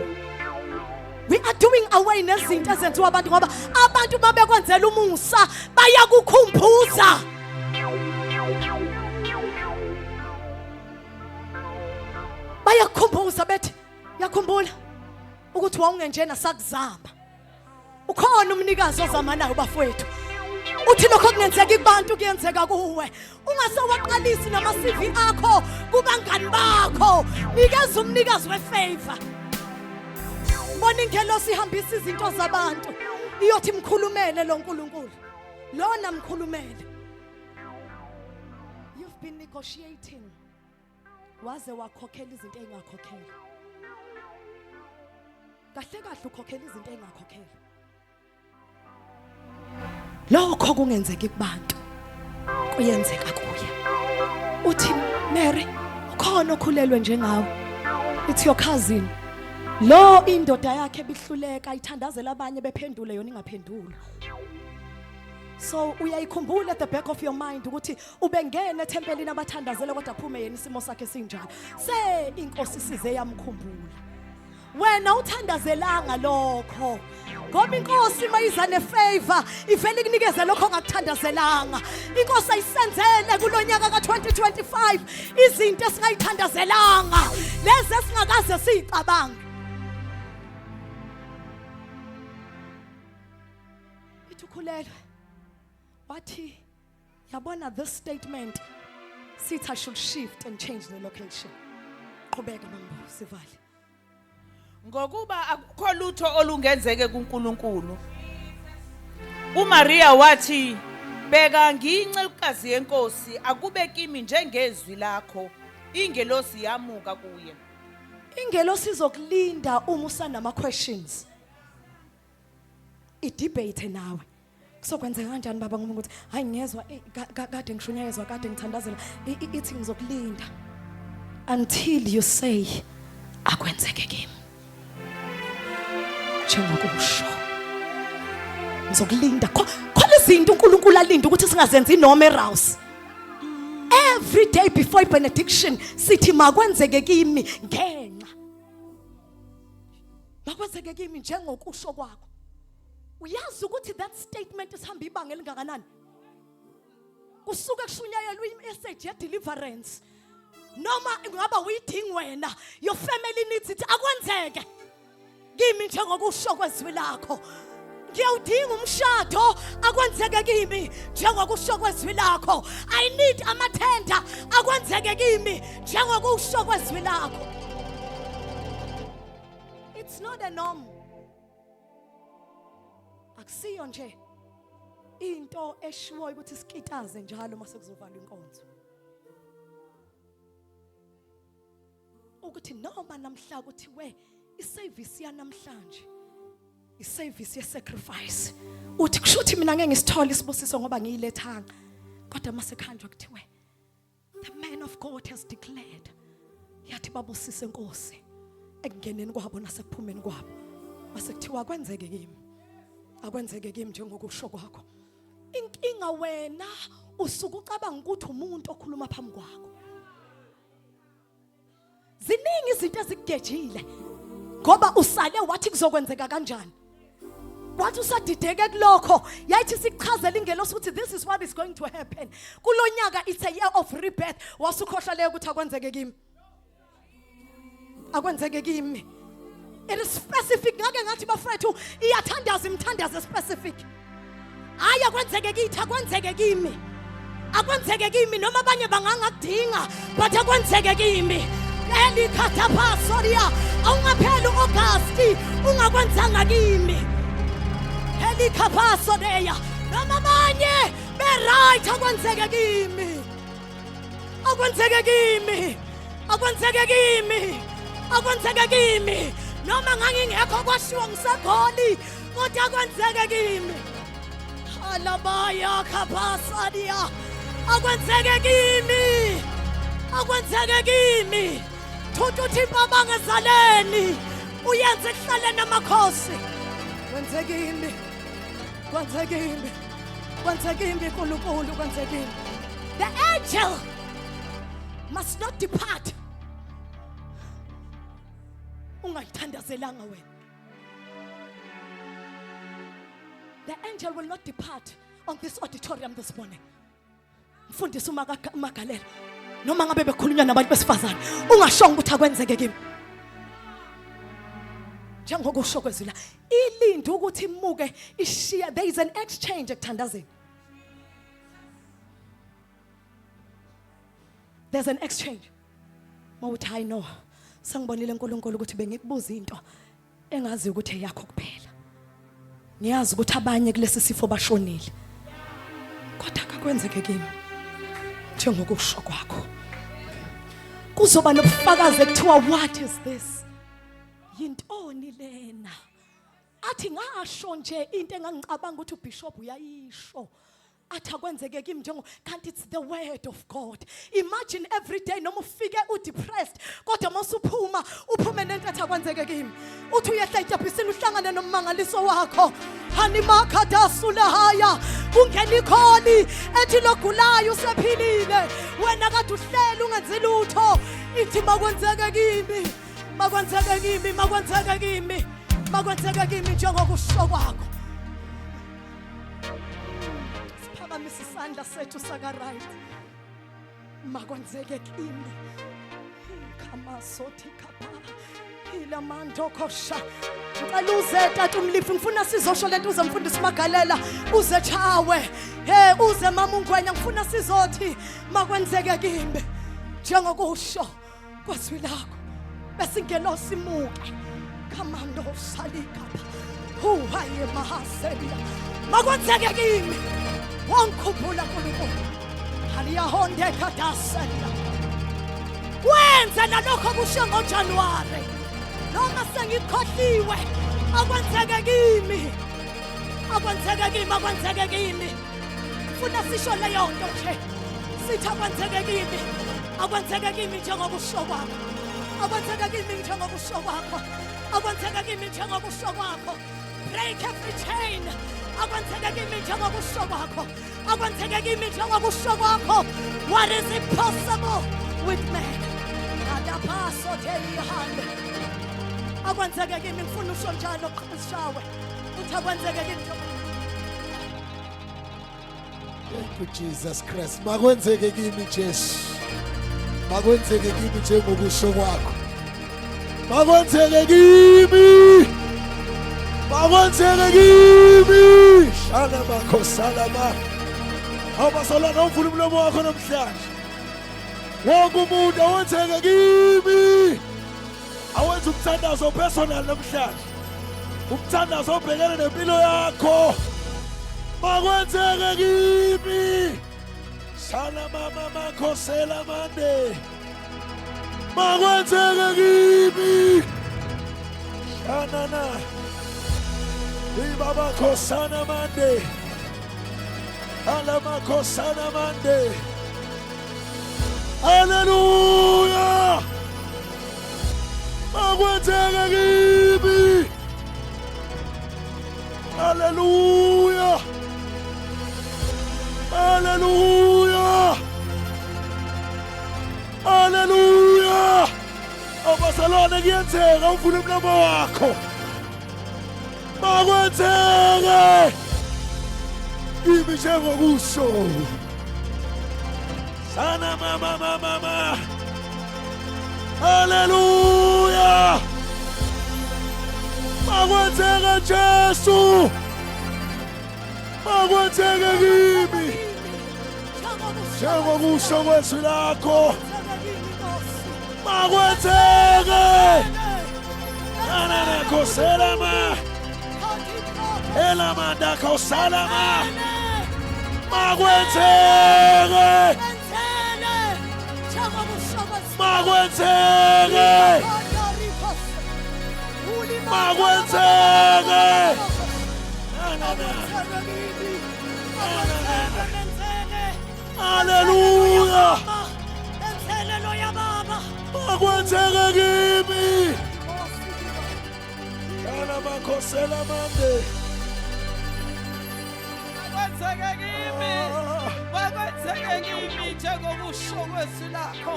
We are doing away nezinto ezenziwa abantu ngoba abantu babekwenzela umusa bayakukhumbuza. Bayakukhumbuza bethi yakhumbula ukuthi wawungenjena sakuzama. Ukhona umnikazi ozamanayo bafowethu. Uthi lokho kungenzeka kubantu kuyenzeka kuwe. Ungasawaqalisi nama CV akho kubangani bakho. Nikeza umnikazi wefavor. Bona ingelosi ihambisa izinto zabantu. Iyothi mkhulumele lo nkulunkulu. Lona mkhulumele. You've been negotiating. Waze wakhokhela izinto engakhokhela. Kahle kahle ukhokhela izinto engakhokhela. Lokho kungenzeki kubantu kuyenzeka kuye. Uthi Mary ukhona okhulelwe njengawe. It's your cousin. Lo indoda yakhe bihluleka ithandazela abanye bephendule yona ingaphendula. So uyayikhumbula at the back of your mind ukuthi ubengena eThempelini abathandazela kodwa aphume yena isimo sakhe sinjalo. Inkosi size yamkhumbula. Wena uthandazelanga lokho. Ngoba inkosi mayiza nefavor ivele kunikeze lokho ongakuthandazelanga. Inkosi ayisenzele kulonyaka ka2025 izinto esingayithandazelanga lezi esingakaze sicabanga. Ithukhulelwe. Wathi yabona this statement sithi I should shift and change the location. Qhubeka mambo sivale. Ngokuba akukho lutho olungenzeke kuNkulunkulu. uMaria wathi beka ngiyincekukazi yenkosi akube kimi njengezwi lakho. Ingelosi yamuka kuye. Ingelosi izokulinda uma usanama questions. Idebate nawe. Kuzokwenzeka kanjani baba ngoba ukuthi hayi ngiyezwa kade ngishunyayezwa kade ngithandazela ithi ngizokulinda until you say akwenzeke kimi. Njengokusho ngizokulinda khona izinto uNkulunkulu alinda ukuthi singazenzi noma eRouse. Every day before benediction sithi makwenzeke kimi ngenxa. Makwenzeke kimi njengokusho kwakho. Uyazi ukuthi that statement isihamba ibanga elingakanani? Kusuka kushunyayelwa imessage ye deliverance. Noma ngaba uyidingi wena, your family needs it akwenzeke. Kimi njengokusho kwezwi lakho. Ngiyawudinga umshado akwenzeke kimi njengokusho kwezwi lakho. I need amathenda akwenzeke kimi njengokusho kwezwi lakho. It's not a norm. Akusiyo nje into eshiwo ukuthi sikitaze njalo mase kuzovalwa inkonzo. Ukuthi noma namhla ukuthi we iservice yanamhlanje iservice yesacrifice. Uthi kushuthi mina ngeke ngisithole isibusiso ngoba ngiyilethanga. Kodwa mase khanjwa kuthiwe the man of God has declared. Yathi babusise inkosi ekungeneni kwabo nasekuphumeni kwabo. Mase kuthiwa kwenzeke kimi. Akwenzeke kimi njengokusho kwakho. Inkinga wena usuke ucabanga ukuthi umuntu okhuluma phambi kwakho. Ziningi izinto ezikugejile ngoba usale wathi kuzokwenzeka kanjani. Wathi usadideke kulokho yayithi sikuchazela ingelosi ukuthi this is what is going to happen. Kulonyaka it's a year of rebirth. Wasukhohla leyo ukuthi akwenzeke kimi. Akwenzeke kimi. It is specific. Ngake ngathi bafethu iyathandaza imthandazo specific. Hayi akwenzeke kithi akwenzeke kimi. Akwenzeke kimi noma abanye bangangakudinga but akwenzeke kimi. Elikhatha soria awungaphela uAugust ungakwenzanga kimi. Elikhatha sodeya noma abanye be right akwenzeke kimi. Akwenzeke kimi. Akwenzeke kimi. Akwenzeke kimi. Noma ngangingekho kwashiwo ngisegoli kodwa kwenzeke kimi. Halabaya khapasadia akwenzeke kimi. Akwenzeke kimi. Thuthi baba ngezaleni uyenze kuhlale namakhosi. Kwenzeke kimi. Kwenzeke kimi. Kwenzeke kimi uNkulunkulu kwenzeke kimi. The angel must not depart. Ungayithandazelanga wena. The angel will not depart on this auditorium this morning. Mfundisi uMagalela noma ngabe bekhulunywa nabantu besifazane ungashonga ukuthi akwenzeke kimi. Njengokusho kwezila ilindi ukuthi imuke ishiya. There is an exchange ekuthandazeni. There's an exchange. Mawuthi hayi no sangibonile uNkulunkulu ukuthi bengikubuza into engazi ukuthi eyakho kuphela. Ngiyazi ukuthi abanye kulesi sifo bashonile. Kodwa akakwenzeke kimi. Njengokusho kwakho. Kuzoba nobufakazi ekuthiwa what is this? Yintoni lena? Athi ngasho nje into engangicabanga ukuthi uBishop uyayisho. Athi akwenzeke kimi njengo kanti it's the word of God. Imagine every day noma ufike udepressed kodwa masuphuma uphume nento ethi akwenzeke kimi. Uthi uyehla etyabhisini uhlangane nomangaliso wakho. Hani makadasula haya kungena ikholi ethi logulayo usephilile. Wena kade uhleli ungenzi lutho. Ithi makwenzeke kimi. Makwenzeke kimi, makwenzeke kimi. Makwenzeke kimi njengokusho kwakho. Siphakamisa isandla sethu saka right. Makwenzeke kimi. Kama sothi kapha. Ila mando kosha. Ucela uze tata umlifi ngifuna sizosho lento uze mfundisi uMagalela uze chawe. Uze mama uNgwenya ngifuna sizothi makwenzeke kimi njengokusho kwezwi lakho. Bese ngelosi muke. Kamando salikapha. Haye mahaselia. Makwenzeke kimi. Wangikhuphula kuNkulunkulu. Haliyahonde kadasela. Wenza nalokho kusho ngoJanuwari. Noma sengikhohliwe. Akwenzeke kimi. Akwenzeke kimi, akwenzeke kimi. Funa sisho leyo nto nje. Sithi akwenzeke kimi. Akwenzeke kimi njengokusho kwakho. Akwenzeke kimi njengokusho kwakho. Akwenzeke kimi njengokusho kwakho. Break every chain. Akwenzeke kimi njengokusho kwakho. Akwenzeke kimi njengokusho kwakho. What is impossible with man? Adapaso telihande. Akwenzeke kimi ngifuna usho njalo qhubishawe. Uthi akwenzeke kimi njengokusho. Thank you, Jesus Christ. Makwenzeke kimi Jesu. Makwenzeke kimi njengokusho kwakho. Makwenzeke kimi. Makwenzeke kimi. Shala bakho salama. Abasolana uvula umlomo wakho namhlanje. Wonke umuntu awenzeke kimi. Awenza umthandazo personal namhlanje. Umthandazo obhekene nempilo yakho. Makwenzeke kimi. Shala mama makhosela mande. Makwenzeke kimi. Shanana. Ibaba khosana mande. Alama khosana mande. Hallelujah. Makwenzeke kimi. Hallelujah. Hallelujah. Hallelujah. Abasalwane kuyenzeka uvule umlomo wakho. Makwenzeke kimi njengokusho. Sana mama. Hallelujah. Makwenzeke Jesu. Makwenzeke kimi njengokusho kwezwi lakho. Makwenzeke. Nana koselama. Elama da kosalama. Makwenzeke. Makwenzeke. Makwenzeke. Hallelujah. Makwenzeke kimi. Kana makhosela mande. Makwenzeke kimi. Makwenzeke kimi njengokusho kwezwi lakho.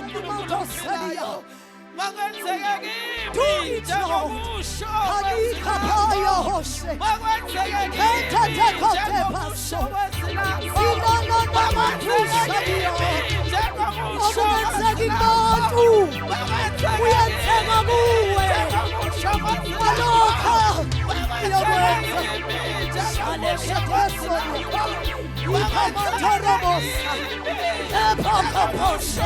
makwenzeke Do kimi it, Lord. njengokusho Kalika kwezwi paya lakho. hoshe. Makwenzeke Kete kimi kote njengokusho paso. kwezwi lakho. Ilona na matusha dio. Akungenzeki muntu. Uyenzeka kuwe. Alokha. Uyokwenza. Alesha teso. Ikamatorobosa. Epapaposhe.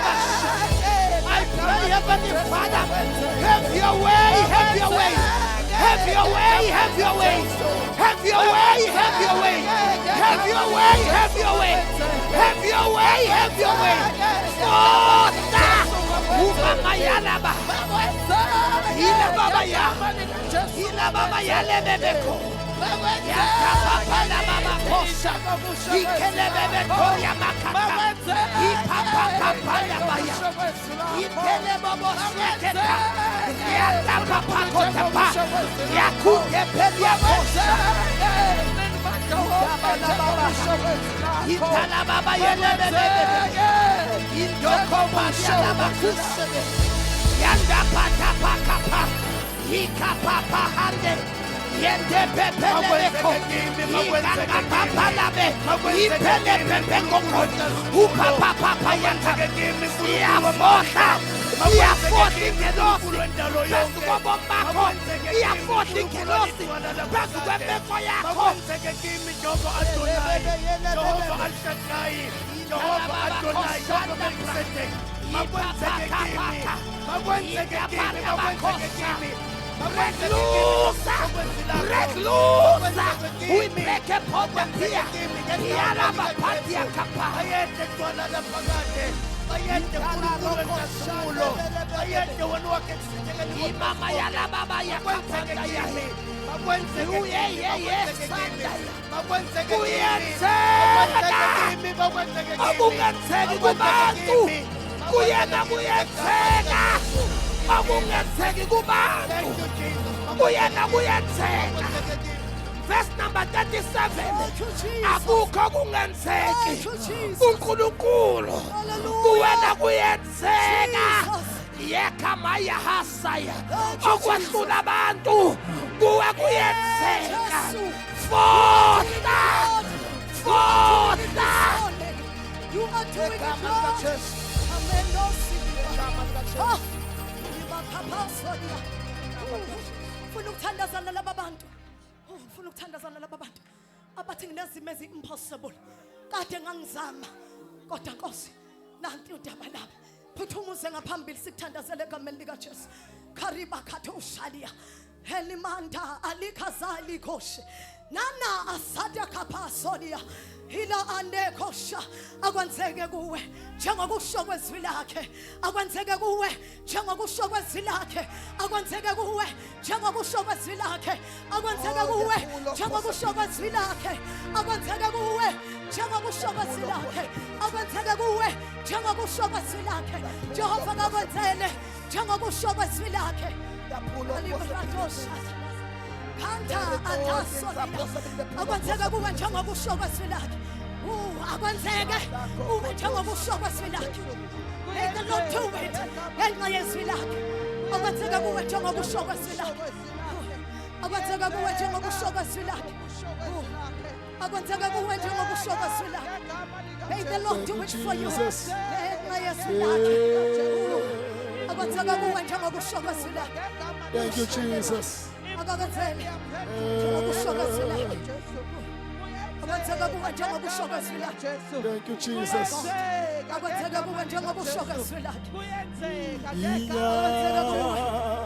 I pray, Heavenly Father, have your way, have your way, have your way, have your way, have your way, have your way, have your way, have your way, have your way, have your way. Father, Umamayalaba, Ilababaya, Ilababaya lebebeko. Yende pepeleko, ikaka papalabe, ipele pepekoko, upapa papa yanta, iafota, iafoti kelosi, pesuko bombako, iafoti kelosi, pesuko beko yako. Jehovah Adonai, Jehovah El Shaddai, Jehovah Adonai, Jehovah Melchizedek. Makwenzeke kimi. Break loose! Break loose! We make a problem here. Yalaba patia kapa. Ayende twala la pagate. Ayende kulukulu na sumulo. Ayende wanuake kisiteke ni Imama yala baba ya kapanda ya he. Uye ye ye sanda. Akungenzeki kubantu. Kuyena kuyenzeka. Akungenzeki kubantu. Kuyena kuyenzeka. Verse number 37. Akukho kungenzeki. uNkulunkulu kuwena kuyenzeka. Yekamaya hasaya. Okwahlula abantu kuwe kuyenzeka. Fosta. Fosta. You are doing it, Lord. Amen. No Oh, ufuna ukuthandazana laba bantu. Ufuna ukuthandazana laba bantu. Abathi nginezimo ezi-impossible. Kade ngangizama. Kodwa Nkosi, nanti udaba lami. Phuthumuze ngaphambili sikuthandazele egameni likaJesu. Kariba khatho ushalia. Helimanda alikazali koshe. Nana asada kapasodia. Hila ande kosha. Akwenzeke kuwe njengokusho kwezwi lakhe. Akwenzeke kuwe njengokusho kwezwi lakhe. Akwenzeke kuwe njengokusho kwezwi lakhe. Akwenzeke kuwe njengokusho kwezwi lakhe. Akwenzeke kuwe njengokusho kwezwi lakhe. Akwenzeke kuwe njengokusho kwezwi lakhe. Jehova kakwenzele njengokusho kwezwi lakhe. Alibratosha. Kanta atasodia. Akwenzeka kuwe njengokusho kwezwi lakhe. Akwenzeke ube njengokusho kwezwi lakhe. May the Lord do it ngenxa yezwi lakhe. Akwenzeke kuwe njengokusho kwezwi lakhe. Akwenzeke kuwe njengokusho kwezwi lakhe. Akwenzeke kuwe njengokusho kwezwi lakhe. May the Lord do it for you ngenxa yezwi lakhe. Akwenzeke kuwe njengokusho kwezwi lakhe. Thank you, Jesus. Akakwenzele njengokusho kwezwi lakhe. Akwenzeke kuwe njengokusho kwezwi lakhe. Thank you, Jesus. Akwenzeke kuwe njengokusho kwezwi lakhe.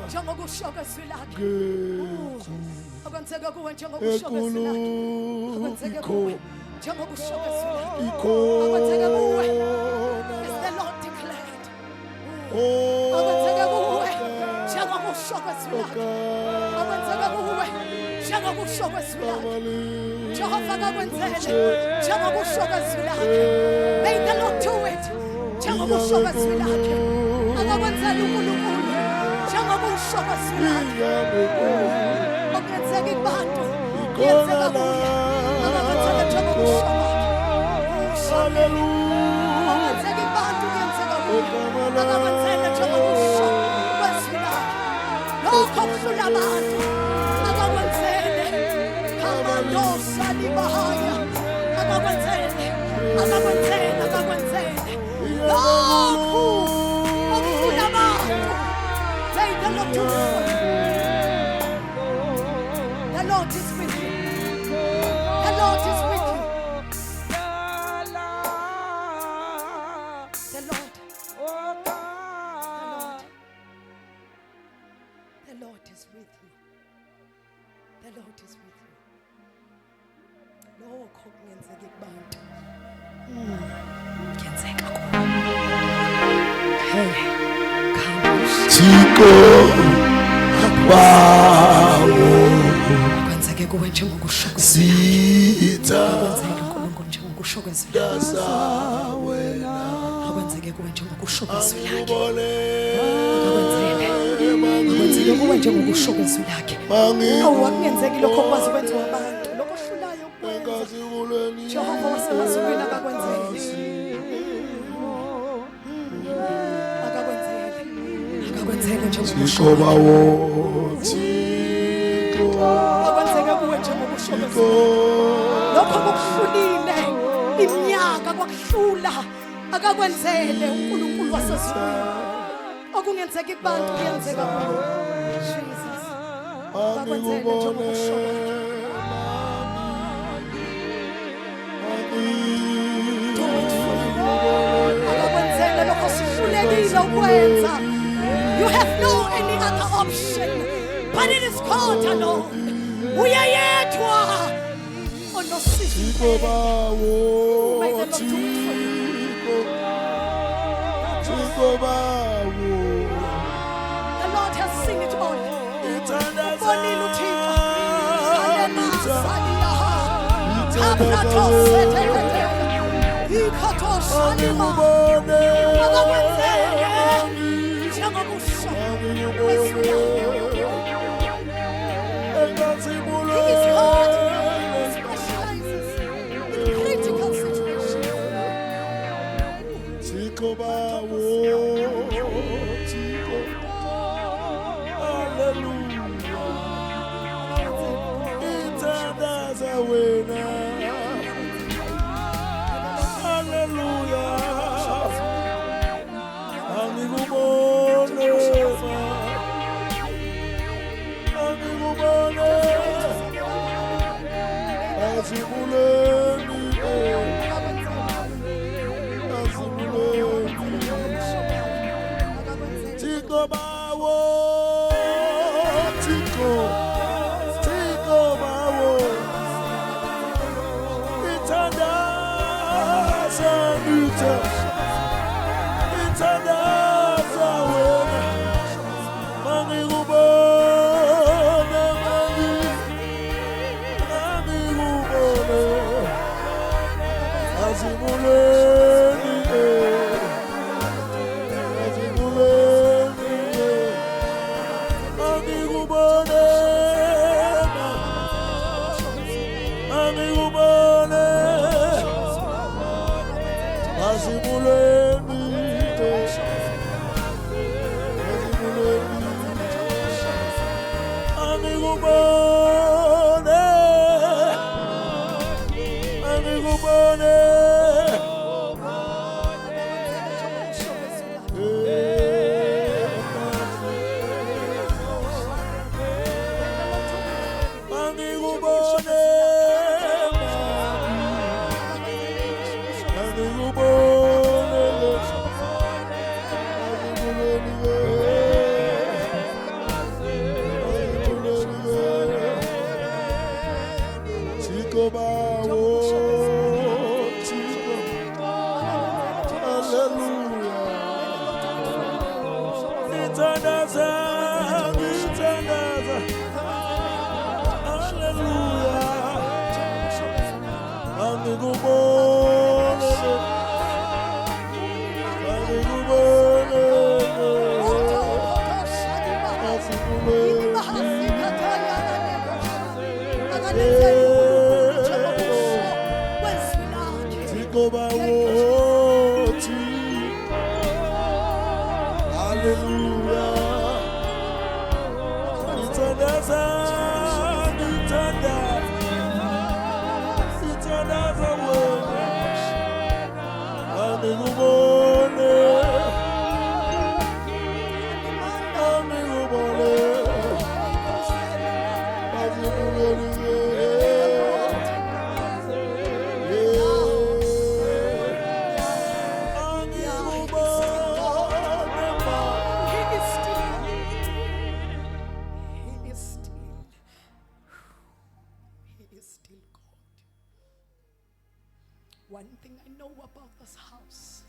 Njengokusho kwezwi lakhe. Akwenzeke kuwe njengokusho kwezwi lakhe. Akwenzeke kuwe njengokusho kwezwi lakhe. Akwenzeke kuwe as the Lord declared. Akwenzeke kuwe njengokusho kwezwi lakhe. Akwenzeke kuwe njengokusho kwezwi lakhe. Jehova akakwenzele njengokusho kwezwi lakhe. May the Lord do it njengokusho kwezwi lakhe. Akakwenzele uNkulunkulu njengokusho kwezwi lakhe. Okwenzeka kubantu yenzeka kuye. Akakwenzele njengokusho kwakhe. Hallelujah. Okwenzeka kubantu yenzeka kuye. Akakwenzele njengokusho kwezwi lakhe. Lokho kuhlula abantu akakwenzele. Kamandosa libahaya. Akakwenzele. Akakwenzele. Akakwenzele. Lokhu okuhlula abantu. May the Lord do it for you. The Lord is with you. The Lord is with you. The Lord. The Lord is with you. The Lord is with you. Lokho kungenzeka kubantu. Kuyenzeka kuwe. Hey. Chico. Wow. Kwenzeke kuwe njengokusho kwezwi. Sita. Kwenzeke uNkulunkulu njengokusho kwezwi. Akwenzeke kuwe njengokusho kwezwi lakhe. Akwenzeke kuwe njengokusho kwezwi lakhe. Awakungenzeki lokho okwazi ukwenziwa abantu. Lokho ohlulayo ukwenza. Jehova wasemazulwini akakwenzele. Akakwenzele. Akakwenzele njengokusho. Akwenzeke kuwe njengokusho kwezwi. Lokho okuhlulile iminyaka kwakuhlula akakwenzele uNkulunkulu wasezulwini. Okungenzeki kubantu kuyenzeka kuwe. Jesus. Akakwenzele njengokusho kwakhe. Do it for you. Akakwenzele lokho sihlulekile ukwenza. You have no any other option. But it is God alone. Uyayedwa onosizi. May the Lord do it for you. The Lord has seen it all. Ubonile uThixo. Alemasaliyaha. Kaplatosete. Ikhatoshalima. Akakwenzele njengokusho kwezwi lakhe. He is God. He specializes in critical situations. ngithandaza, ngithandaza. Hallelujah. Angikubone, angikubone, Sikoba wothi. Hallelujah. Ngithandaza, ngithandaza wena. Angikubone, angikubone, One thing I know about this house,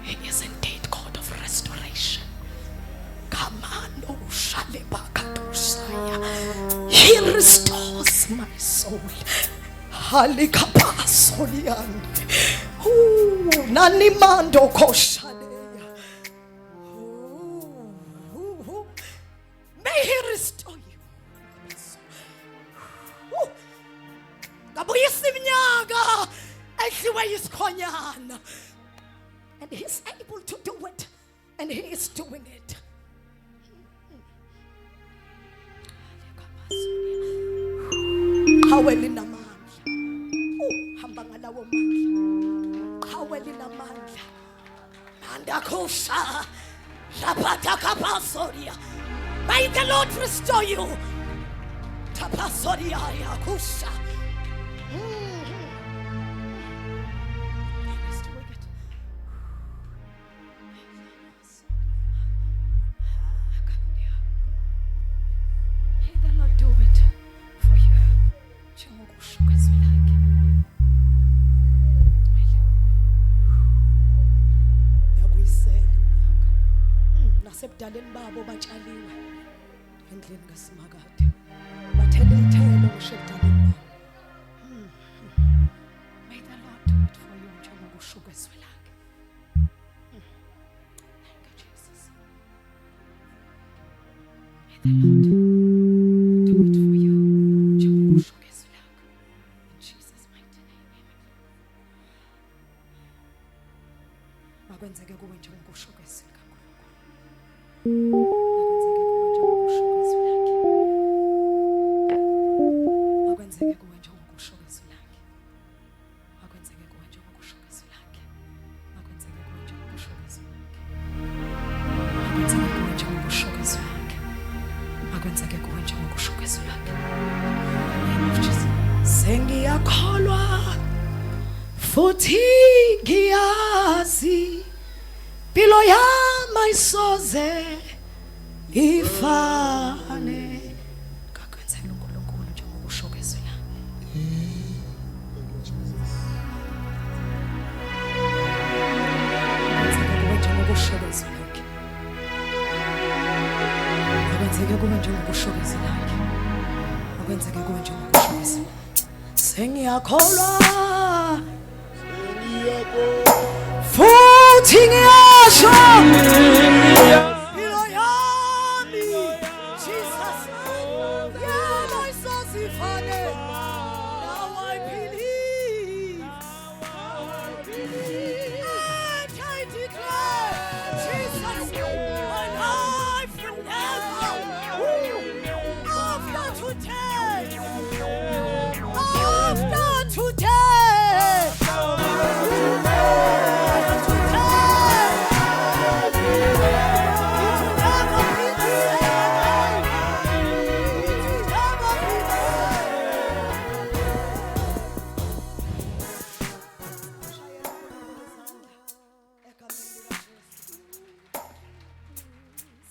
He is indeed God of restoration. Kamano shalebakatusaya. He restores my soul. Halikapasoliande. Nanimando koshaleya. May He restore you. Ngabuyisa iminyaka edliwe yisikhonyana. And He's able to do it. And He is doing it. Haweli namandla. Hamba ngalawo mandla. Haweli namandla. Andakusha. Rapatakapasoria. May the Lord restore you. Tapasoria yakusha. He's doing it. May the Lord do it for you. Njengokushuka izwi lakhe. Uyabuyisela iminyaka. Nasebudaleni babo batshaliwe endlini kaSimakade. Bathele ithelo kusebudaleni babo. May the Lord do it for you njengokushuka izwi lakhe. Thank you, Jesus. May the Lord do it for you njengokushuka izwi lakhe. In Jesus' mighty name, amen. Makwenzeke kuwe njengokushuka izwi likaNkulunkulu. Makwenzeke kuwe njengokushuka izwi lakhe. Makwenzeke kuwe njengokushuka izwi lakhe. Makwenzeke kuwe njengokushuka izwi lakhe. Makwenzeke kuwe njengokushuka izwi lakhe. Makwenzeke kuwe njengokushuka izwi lakhe. Name of Jesus. Sengiyakholwa futhi ngiyazi impilo yami ayisoze ifane. Kakwenzela uNkulunkulu njengokushuka izwi lakhe. Makwenzeke kuwe njengokushuka izwi lakhe. Makwenzeke kuwe njengokushuka izwi lakhe. Sengiyakholwa futhi ngiyasho impilo yami Jesus yami ayisoze ifane. Now I believe and I declare Jesus my life forever. After today, after today,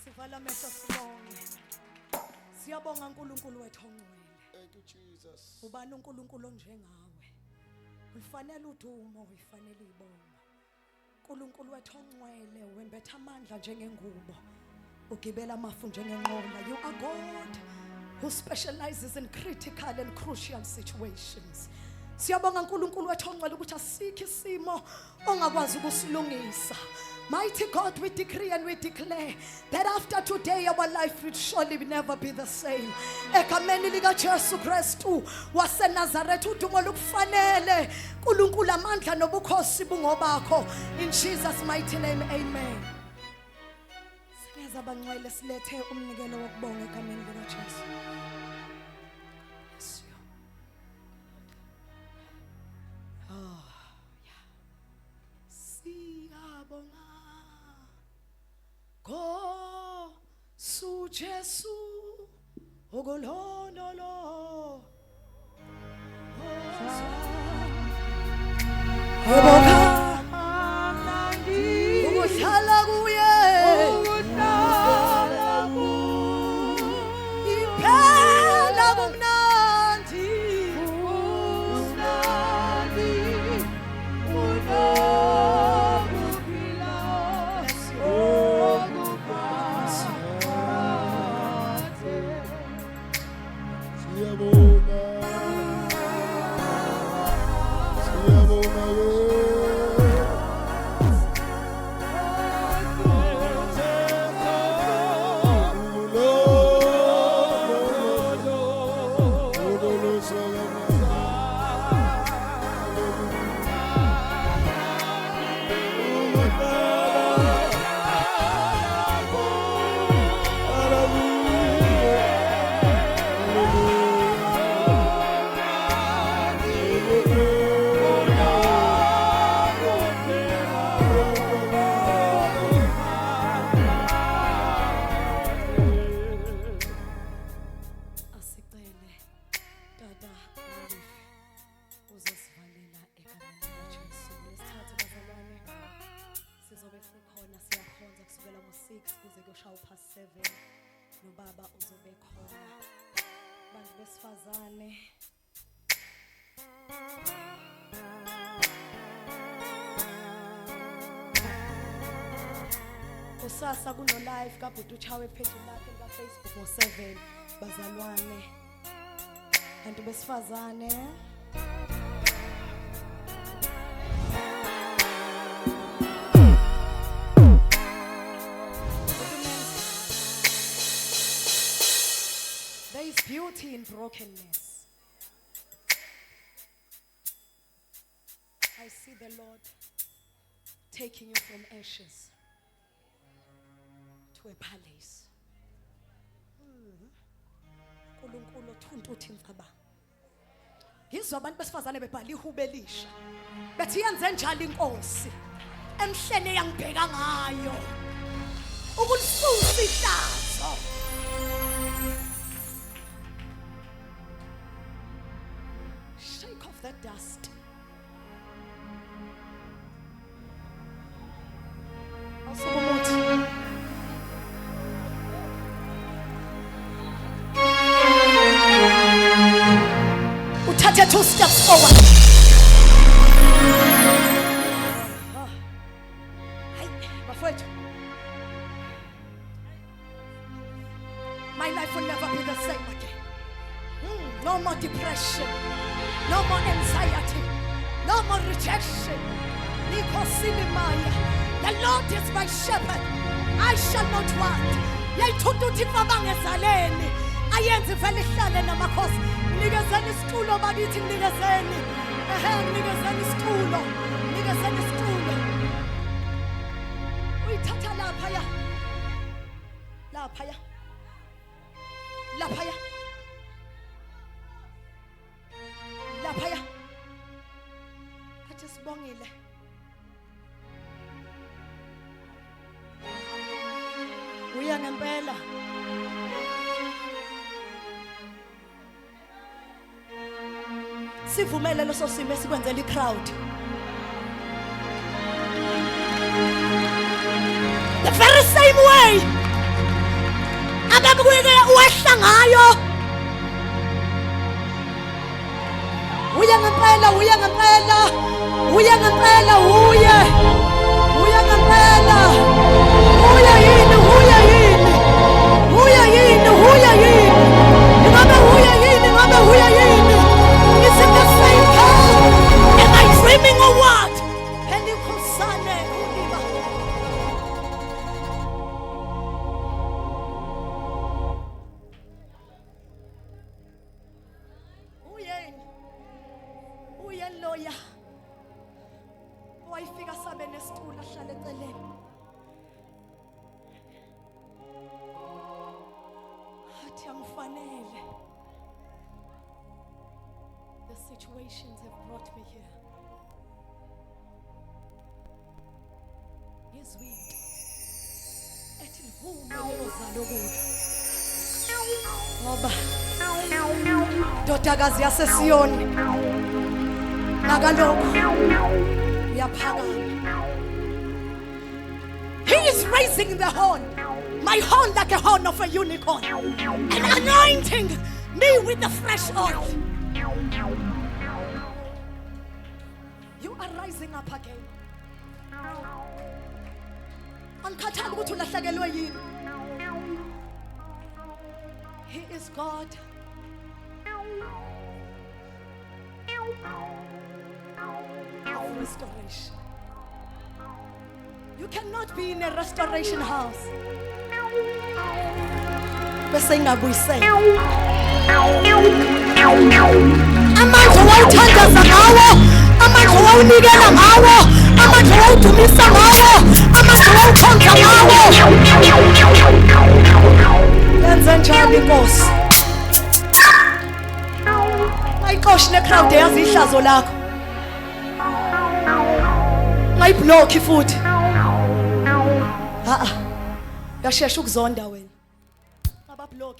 sivala amehlo sibonge. Siyabonga uNkulunkulu wethu ongcwele. Thank you, Jesus. Ubani uNkulunkulu onjengawe? Ufanele udumo, ufanele ibonga. uNkulunkulu wethu ongcwele wembetha amandla njengengubo. ugibela amafu njengenqola. You are God who specializes in critical and crucial situations. Siyabonga uNkulunkulu wethu ongcwele ukuthi asikho isimo ongakwazi ukusilungisa. Mighty God, we decree and we declare that after today our life will surely never be the same. Egameni lika Jesu Kristu waseNazaretha udumo lukufanele. uNkulunkulu amandla nobukhosi bungobakho. In Jesus mighty name, amen. Singeza abangcwele silethe umnikelo wokubonga egameni lika Jesu. Yes, you. Siyabonga go su Jesu ogolondolo Yeboka uhlala kuye iphela kumnandi Nobaba uzobe khona bantu besifazane kusasa kuno live kabhuti uchawe page lakhe ka Facebook ngo7 bazalwane bantu besifazane There is beauty in brokenness. I see the Lord taking you from ashes to a palace. uNkulunkulu thuntuthi imfaba. Yizwa abantu besifazane bebhala ihubelisha. Bethi yenze njalo inkosi. Emhlene eyangibheka ngayo. Ukulisusa ihlazo. Shake off that dust. Uthathe 2 steps forward. Bafowethu. My life will never be the same again. No more depression. No more anxiety. No more rejection. The Lord is my shepherd. I shall not want. Yayithuntuthi mabangezaleni. Ayenze vele ihlale namakhosi. Nikezeni isitulo bakithi nikezeni. Nikezeni isitulo. Nikezeni isitulo. Uyithatha lapha ya. Lapha ya. Lapha ya. Lapha ya. Athi sibongile. Uya ngempela. Sivumele leso simo esikwenzela iCrowd. The very same way. Ababukeke uwehla ngayo. Uya ngempela, uya ngempela. Uya ngempela, uya. Uya ngempela. Uya yini, uya yini. situations have brought me here. Ngizwile ethi ngivume lelo zalo kulo ngoba ndodakazi yaseSiyoni nakalokho uyaphakama. He is raising the horn, my horn like a horn of a unicorn, and anointing me with the fresh oil. You are rising up again. Angikhathali ukuthi ulahlekelwe yini. He is God. Of restoration. You cannot be in a restoration house bese ingabuyisela. Amandla wawuthandaza ngawo, amandla wawunikela ngawo, amandla wawudumisa ngawo, amandla wawukhonza ngawo. Yenze njalo inkosi. Ayixoshi necrowd eyazi ihlazo lakho. Ngayiblock futhi. Yashesha ukuzonda wena. Ngabablock.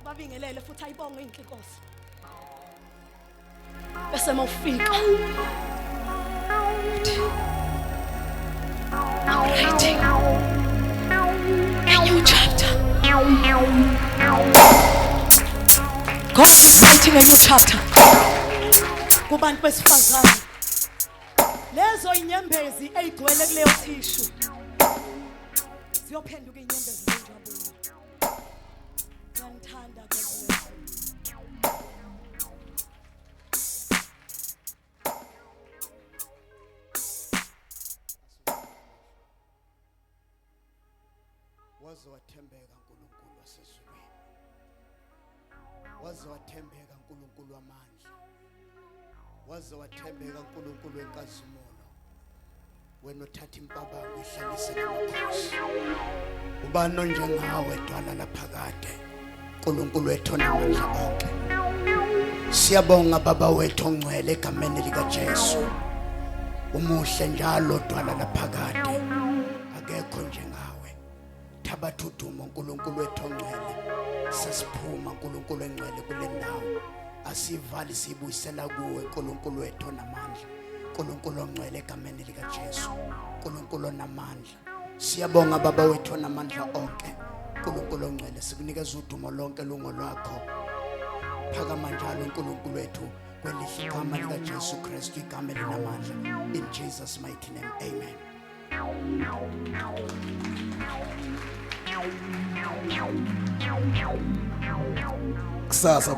Babingelele futhi ayibonge inhlinkosi. Bese mawufika. I'm writing a new chapter. God is writing a new chapter. Kubantu besifazane. Lezo inyembezi eyigcwele kuleyo tissue ziyophenduka inyembezi zenjabulo. Ngiyamthanda kakhulu. Waze wathembeka uNkulunkulu wasezulwini. Waze wathembeka uNkulunkulu wamandla. Waze wathembeka uNkulunkulu wenkazimulo. Wena uthatha impabango ihlalise namakhosi. Ubani onjengawe dwala laphakade. uNkulunkulu wethu namandla onke. Siyabonga baba wethu ongcwele egameni lika Jesu. Umuhle njalo dwala laphakade. Akekho njengawe. Thabatha udumo uNkulunkulu wethu ongcwele. Sasiphuma uNkulunkulu engcwele kule ndawo. Asivali sibuyisela kuwe uNkulunkulu wethu namandla. uNkulunkulu ongcwele egameni lika Jesu. uNkulunkulu namandla. Siyabonga baba wethu namandla onke. uNkulunkulu ongcwele sikunikeza udumo lonke lungo lwakho. Phakama njalo uNkulunkulu wethu kwelihle igama lika Jesu Kristu igama elinamandla. In Jesus mighty name. Amen. Kusasa